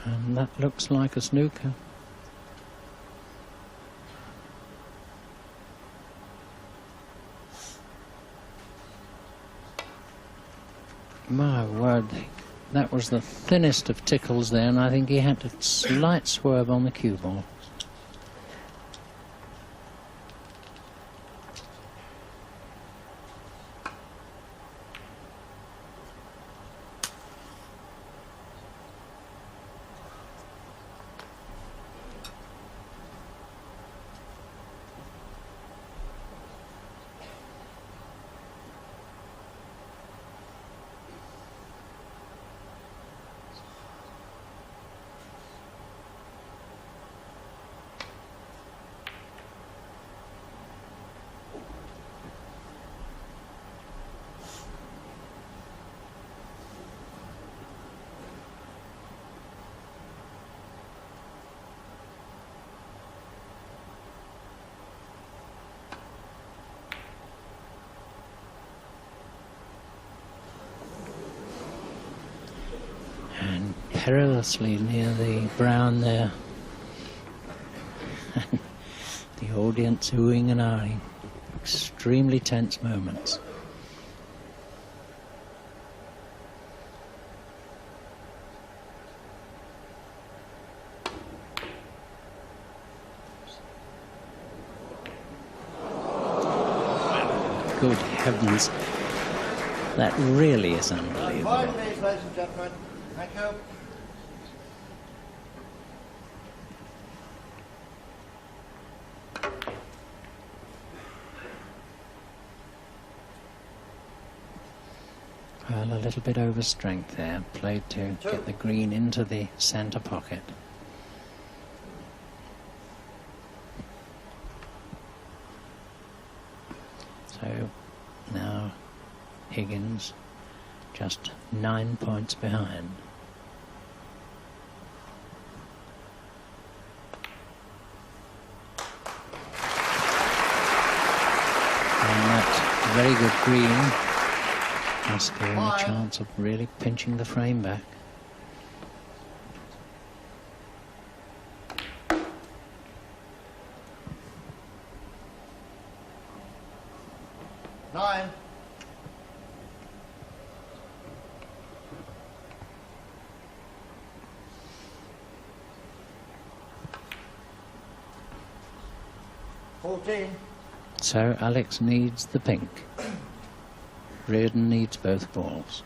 And that looks like a snooker. My word, that was the thinnest of tickles there, and I think he had a slight swerve on the cue ball. Perilously near the brown there. The audience oohing and ahhing. Extremely tense moments. Good heavens. That really is unbelievable. 5 please, ladies and gentlemen. Thank you. Well, a little bit over strength there, played to get the green into the centre pocket. So now Higgins just 9 points behind. And that very good green has given him a chance of really pinching the frame back. Nine. So Alex needs the pink. Reardon needs both balls.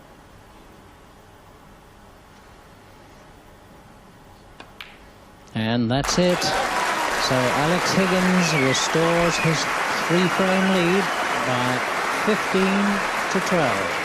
And that's it. So Alex Higgins restores his 3-frame lead by 15 to 12.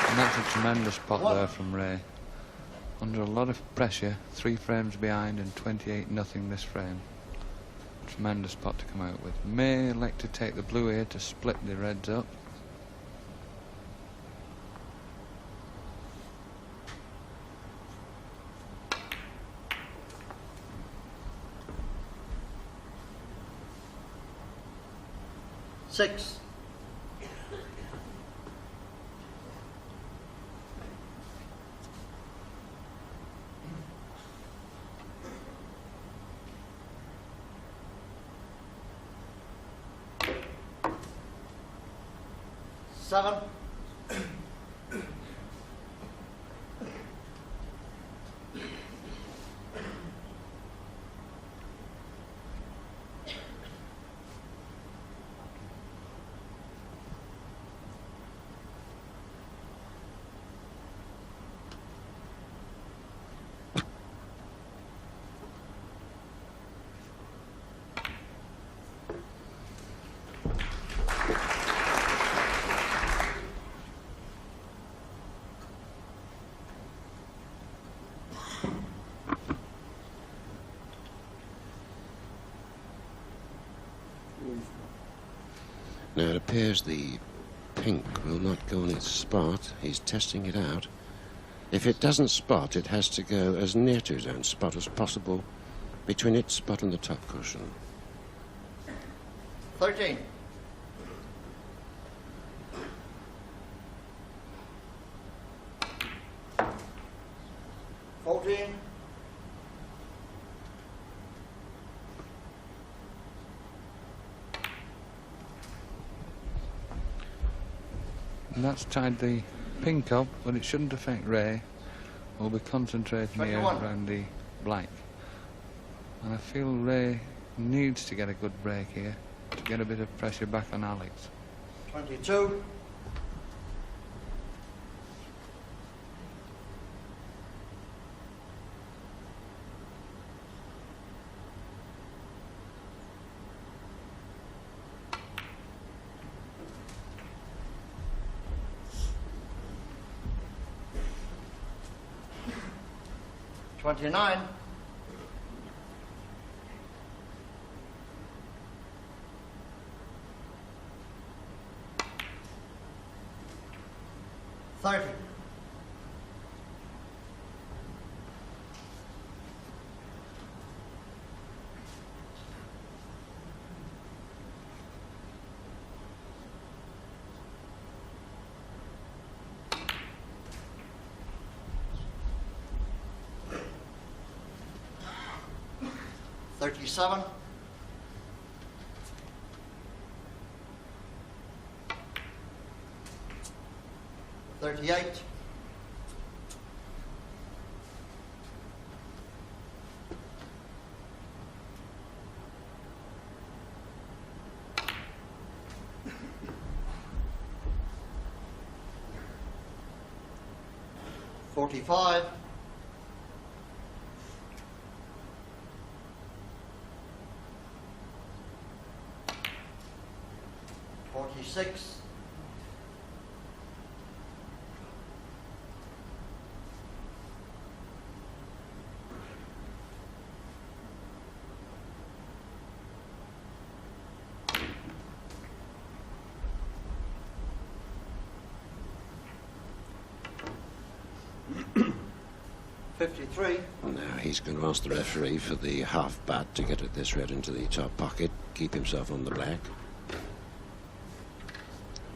And that's a tremendous pot there from Ray. Under a lot of pressure, 3 frames behind and 28-0 this frame. Tremendous pot to come out with. May elect to take the blue here to split the reds up. Six. Seven. Now it appears the pink will not go on its spot. He's testing it out. If it doesn't spot, it has to go as near to its own spot as possible between its spot and the top cushion. 13. And that's tied the pink up, but it shouldn't affect Ray. We'll be concentrating here around the black. And I feel Ray needs to get a good break here to get a bit of pressure back on Alex. 22. $29. $30. $37. $38. 45. 46. 53. Now he's going to ask the referee for the half bat to get at this red into the top pocket, keep himself on the black.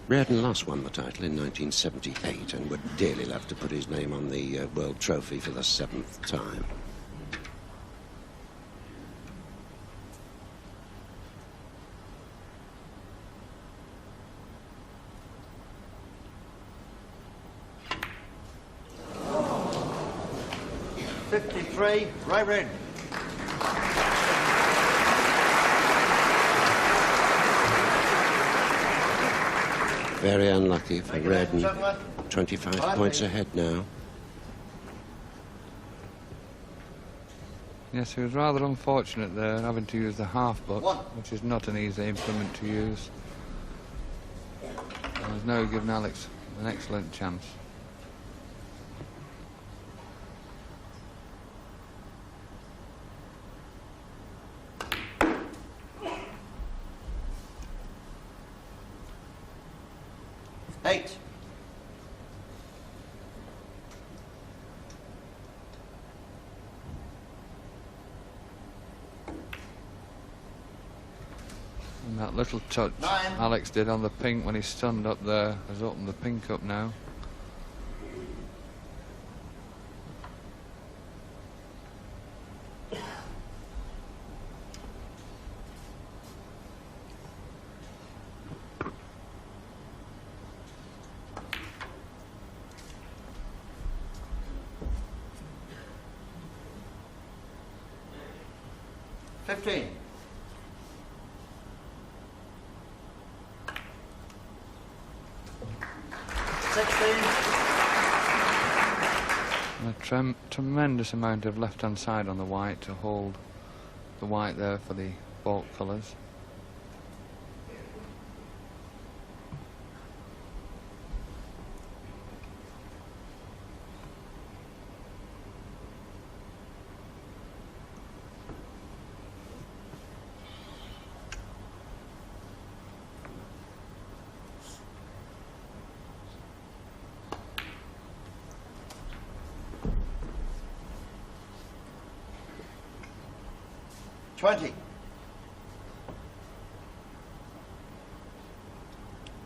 Reardon last won the title in 1978 and would dearly love to put his name on the World Trophy for the 7th time. Ray Reardon. Very unlucky for Reardon. 25 points ahead now. Yes, he was rather unfortunate there, having to use the half buck, which is not an easy implement to use. And has now given Alex an excellent chance. And that little touch Alex did on the pink when he stunned up there has opened the pink up now. A tremendous amount of left-hand side on the white to hold the white there for the baulk colours.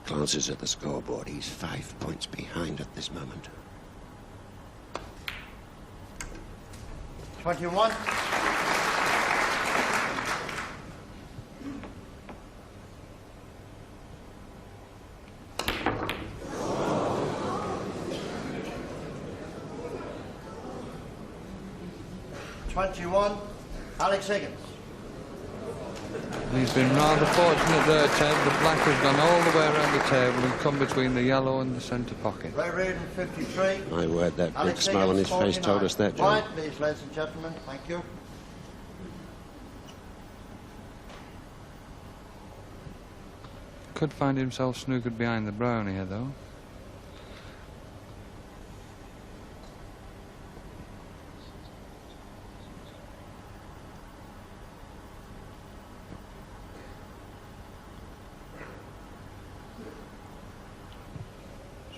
Glances at the scoreboard. He's 5 points behind at this moment. 21. 21. Alex Higgins. He's been rather fortunate there, Ted. The black has gone all the way around the table and come between the yellow and the centre pocket. Ray Reardon, 53. My word, that big smile on his face told us that, John. Quiet, please, ladies and gentlemen. Thank you. Could find himself snookered behind the brown here, though.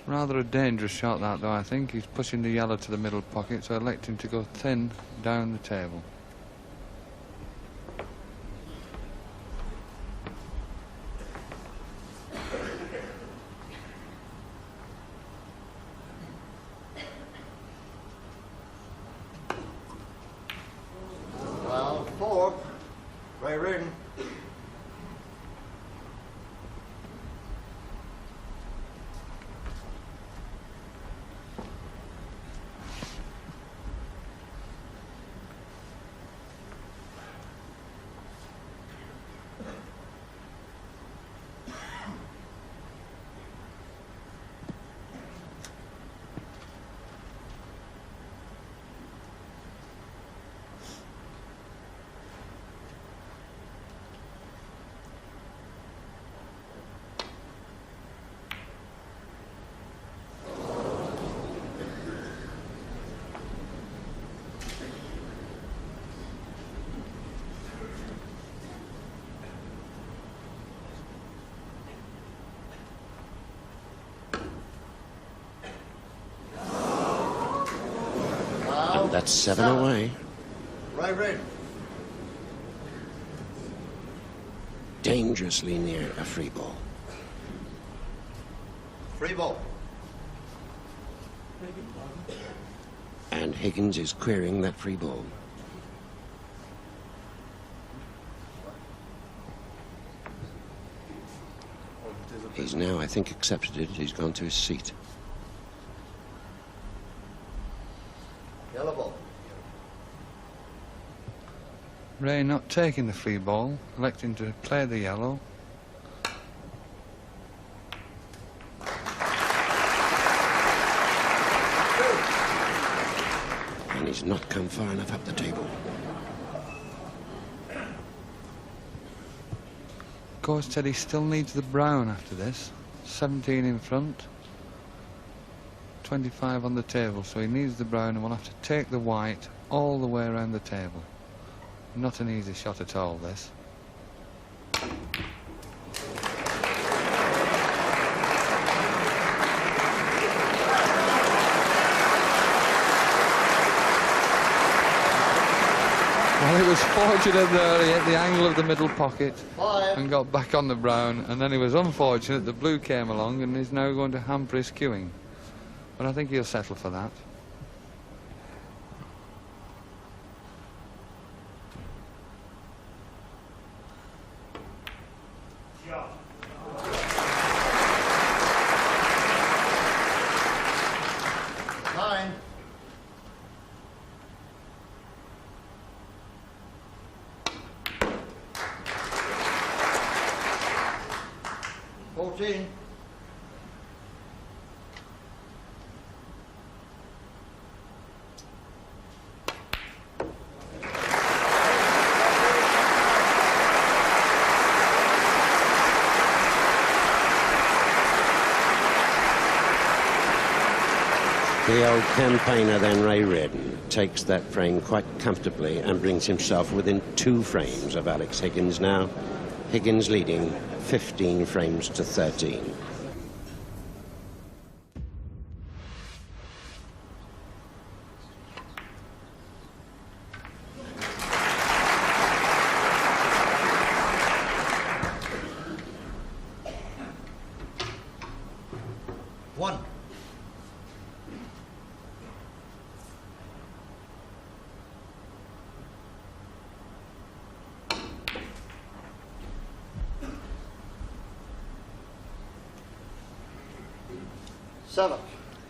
Rather a dangerous shot that, though. I think he's pushing the yellow to the middle pocket, so electing to go thin down the table. Well, 4. Ray Reardon. That's 7 away. Ray Reardon. Dangerously near a free ball. Free ball. And Higgins is querying that free ball. He's now, I think, accepted it. He's gone to his seat. Yellow ball. Ray not taking the free ball, electing to play the yellow. And he's not come far enough up the table. Of course, Teddy still needs the brown after this. 17 in front, 25 on the table, so he needs the brown and will have to take the white all the way around the table. Not an easy shot at all, this. Well, he was fortunate there, he hit the angle of the middle pocket and got back on the brown, and then he was unfortunate the blue came along and is now going to hamper his cueing. But I think he'll settle for that. Nine. Fourteen. The old campaigner then, Ray Reardon, takes that frame quite comfortably and brings himself within 2 frames of Alex Higgins now. Higgins leading 15 frames to 13. One. Seven.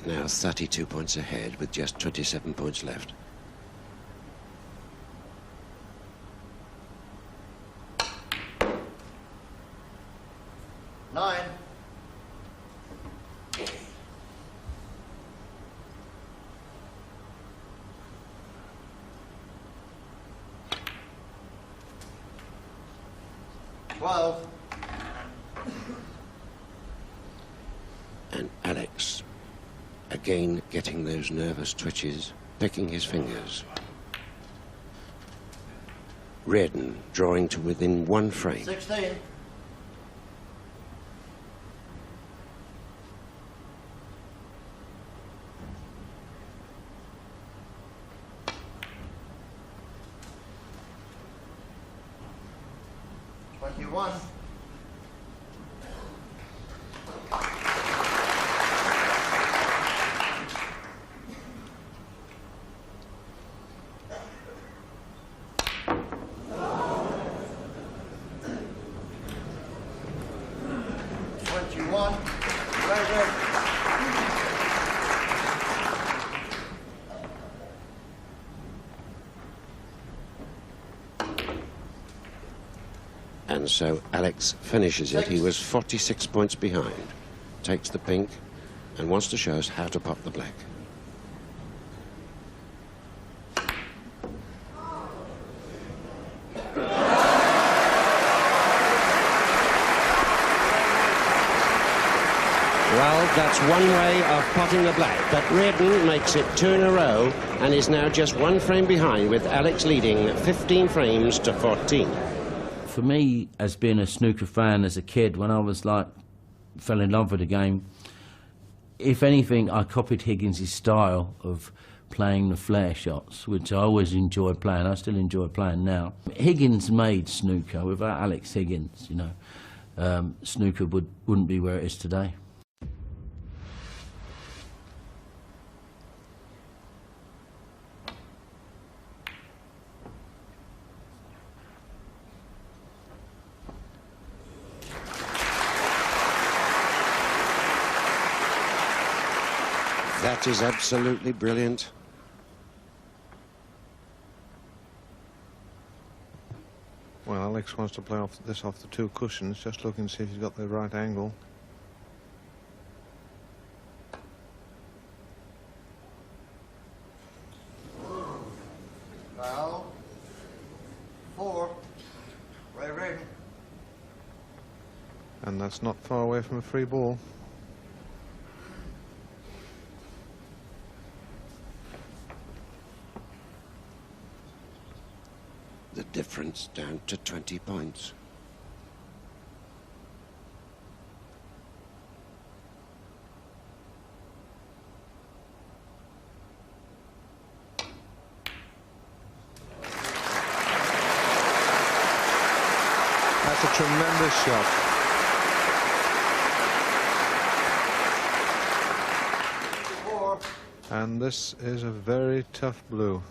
Now 32 points ahead with just 27 points left. Nine. Twelve. And Alex, again getting those nervous twitches, picking his fingers. Reardon drawing to within 1 frame. 16. One. And so Alex finishes it. He was 46 points behind. Takes the pink and wants to show us how to pop the black. Well, that's one way of potting the black, but Reardon makes it 2 in a row and is now just 1 frame behind, with Alex leading 15 frames to 14. For me, as being a snooker fan as a kid, when I was fell in love with the game, if anything, I copied Higgins' style of playing the flare shots, which I always enjoyed playing. I still enjoy playing now. Higgins made snooker. Without Alex Higgins, you know, snooker wouldn't be where it is today. That is absolutely brilliant. Well, Alex wants to play off this off the two cushions, just looking to see if he's got the right angle. Now, 4, Reardon. And that's not far away from a free ball. The difference down to 20 points. That's a tremendous shot. And this is a very tough blue.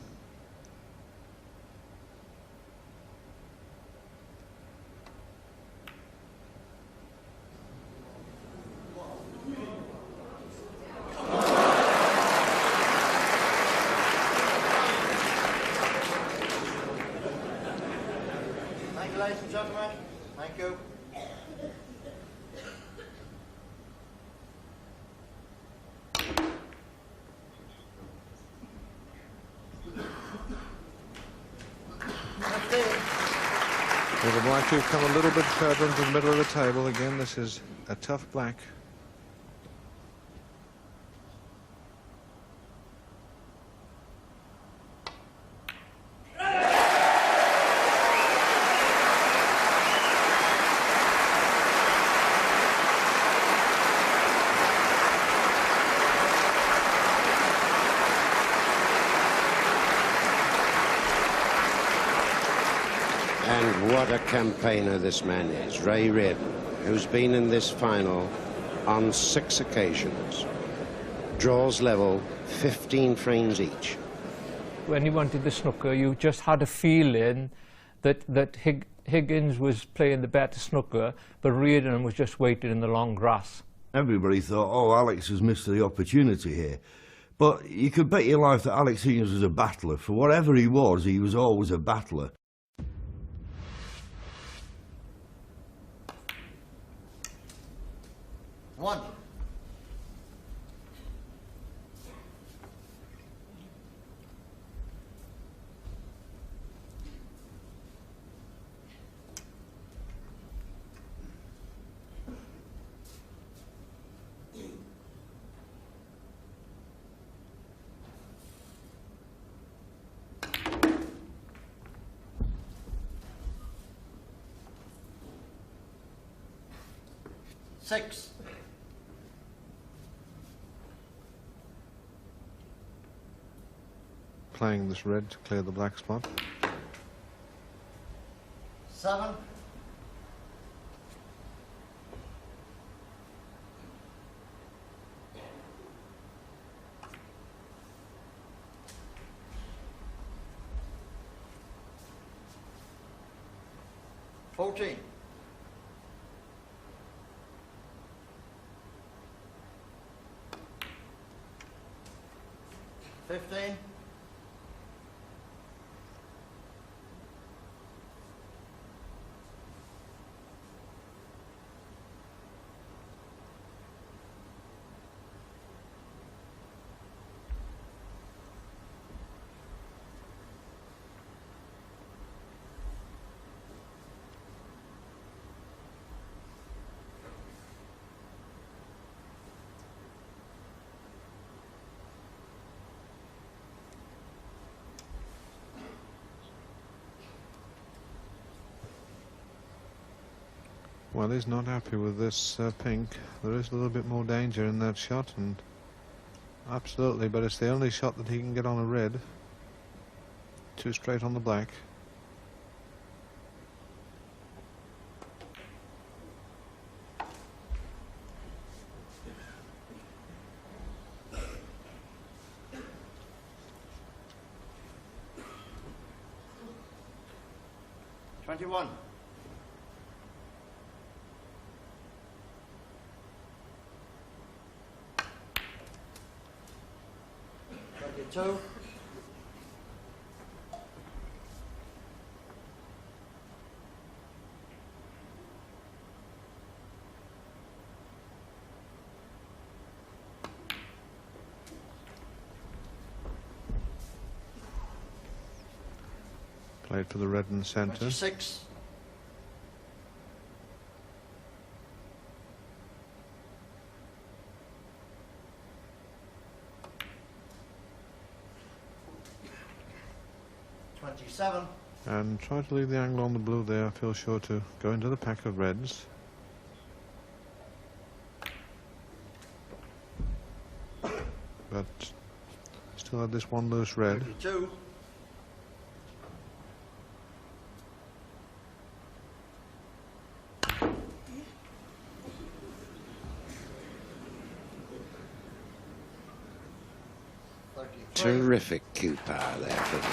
Thank you, ladies and gentlemen. Thank you. We would like to come a little bit further into the middle of the table. Again, this is a tough black. And what a campaigner this man is, Ray Reardon, who's been in this final on 6 occasions. Draws level, 15 frames each. When you wanted the snooker, you just had a feeling that Higgins was playing the better snooker, but Reardon was just waiting in the long grass. Everybody thought, oh, Alex has missed the opportunity here. But you could bet your life that Alex Higgins was a battler. For whatever he was always a battler. One. Six. Playing this red to clear the black spot. 7. $14. 15. Well, he's not happy with this pink. There is a little bit more danger in that shot, and Absolutely, but it's the only shot that he can get on a red. 2 straight on the black. $21. $22. Played for the red in the centre. 26. $27. And try to leave the angle on the blue there. I feel sure to go into the pack of reds. But still had this one loose red. 32. Terrific cue power there for them.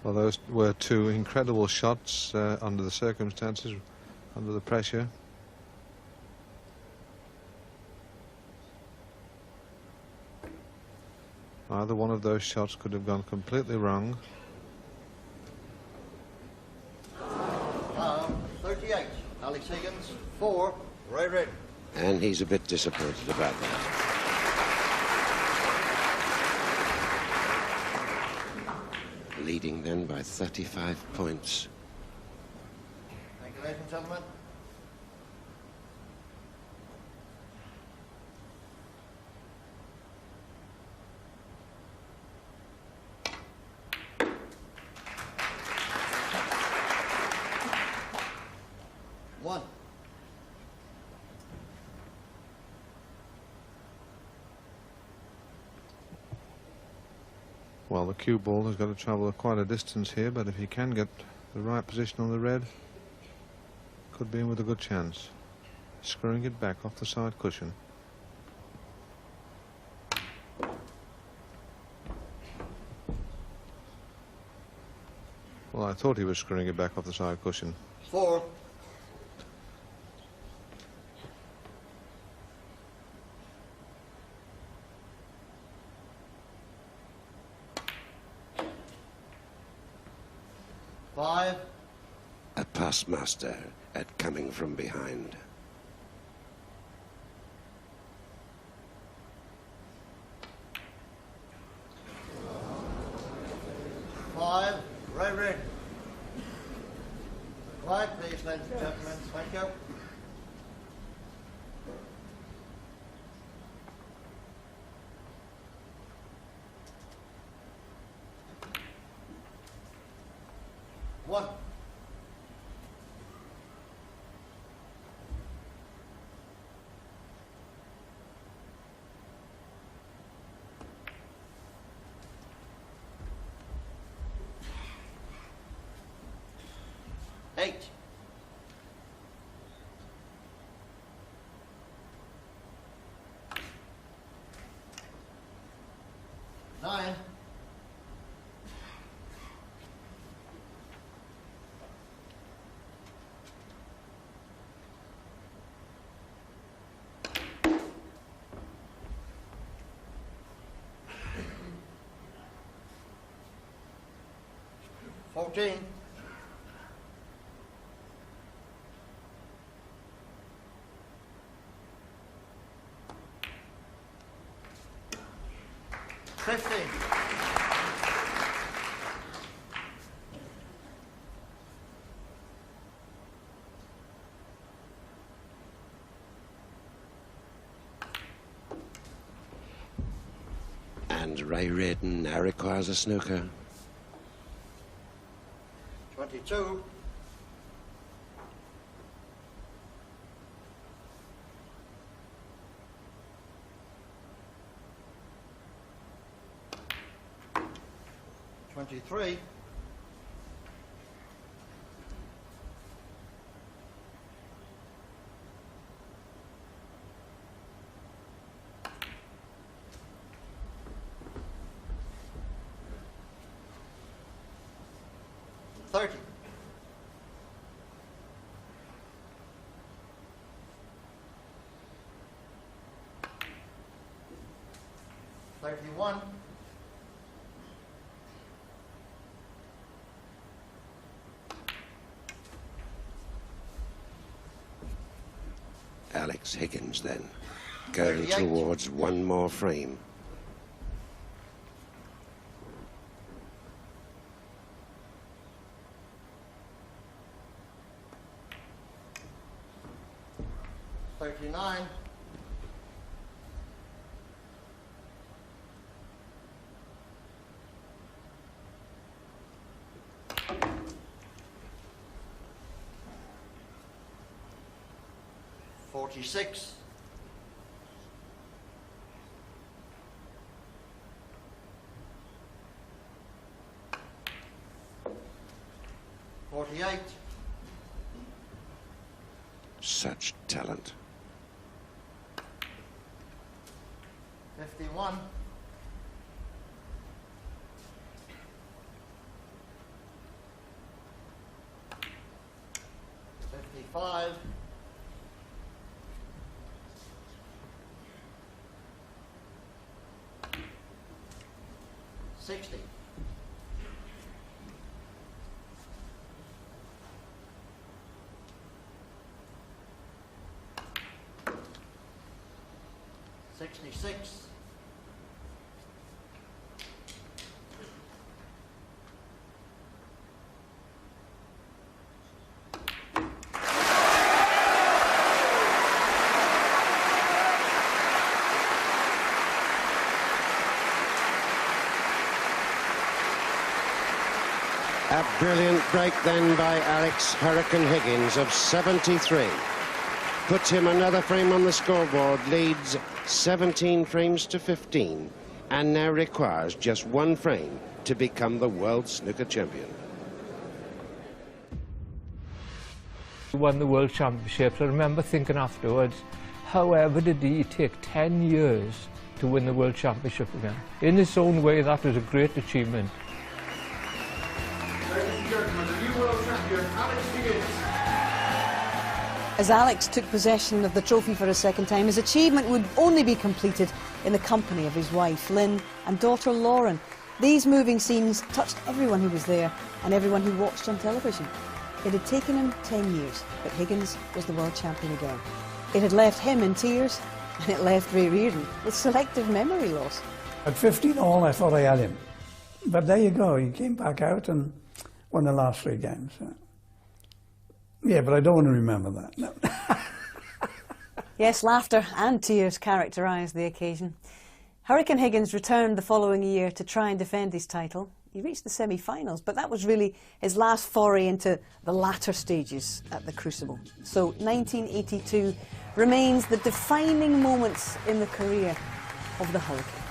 Well, those were 2 incredible shots under the circumstances, under the pressure. Either one of those shots could have gone completely wrong. 38. Alex Higgins. 4. Ray Reardon. And he's a bit disappointed about that. Leading then by 35 points. Thank you, ladies and gentlemen. One. Well, the cue ball has got to travel quite a distance here, but if he can get the right position on the red, could be in with a good chance. Screwing it back off the side cushion. Well, I thought he was screwing it back off the side cushion. 4. A pass master at coming from behind. 5. Ray Reardon. Quiet, please, ladies and gentlemen. Thank you. One. Eight. Nine. $14. $15. And Ray Reardon now requires a snooker. 22. $23. $30. $31. Alex Higgins then, going towards one more frame. $39. $46. $48. Such talent. 51. $55. 60. $66. A brilliant break then by Alex Hurricane Higgins of 73. Puts him another frame on the scoreboard, leads 17 frames to 15, and now requires just one frame to become the world snooker champion. He won the World Championships. I remember thinking afterwards, however did he take 10 years to win the World Championship again? In his own way, that was a great achievement. Ladies and gentlemen, the new world champion, Alex Higgins. As Alex took possession of the trophy for a second time, his achievement would only be completed in the company of his wife, Lynn, and daughter, Lauren. These moving scenes touched everyone who was there and everyone who watched on television. It had taken him 10 years, but Higgins was the world champion again. It had left him in tears, and it left Ray Reardon with selective memory loss. At 15 all, I thought I had him. But there you go, he came back out and won the last 3 games. Yeah, but I don't want to remember that, no. Yes, laughter and tears characterised the occasion. Hurricane Higgins returned the following year to try and defend his title. He reached the semi-finals, but that was really his last foray into the latter stages at the Crucible. So 1982 remains the defining moments in the career of the Hurricane.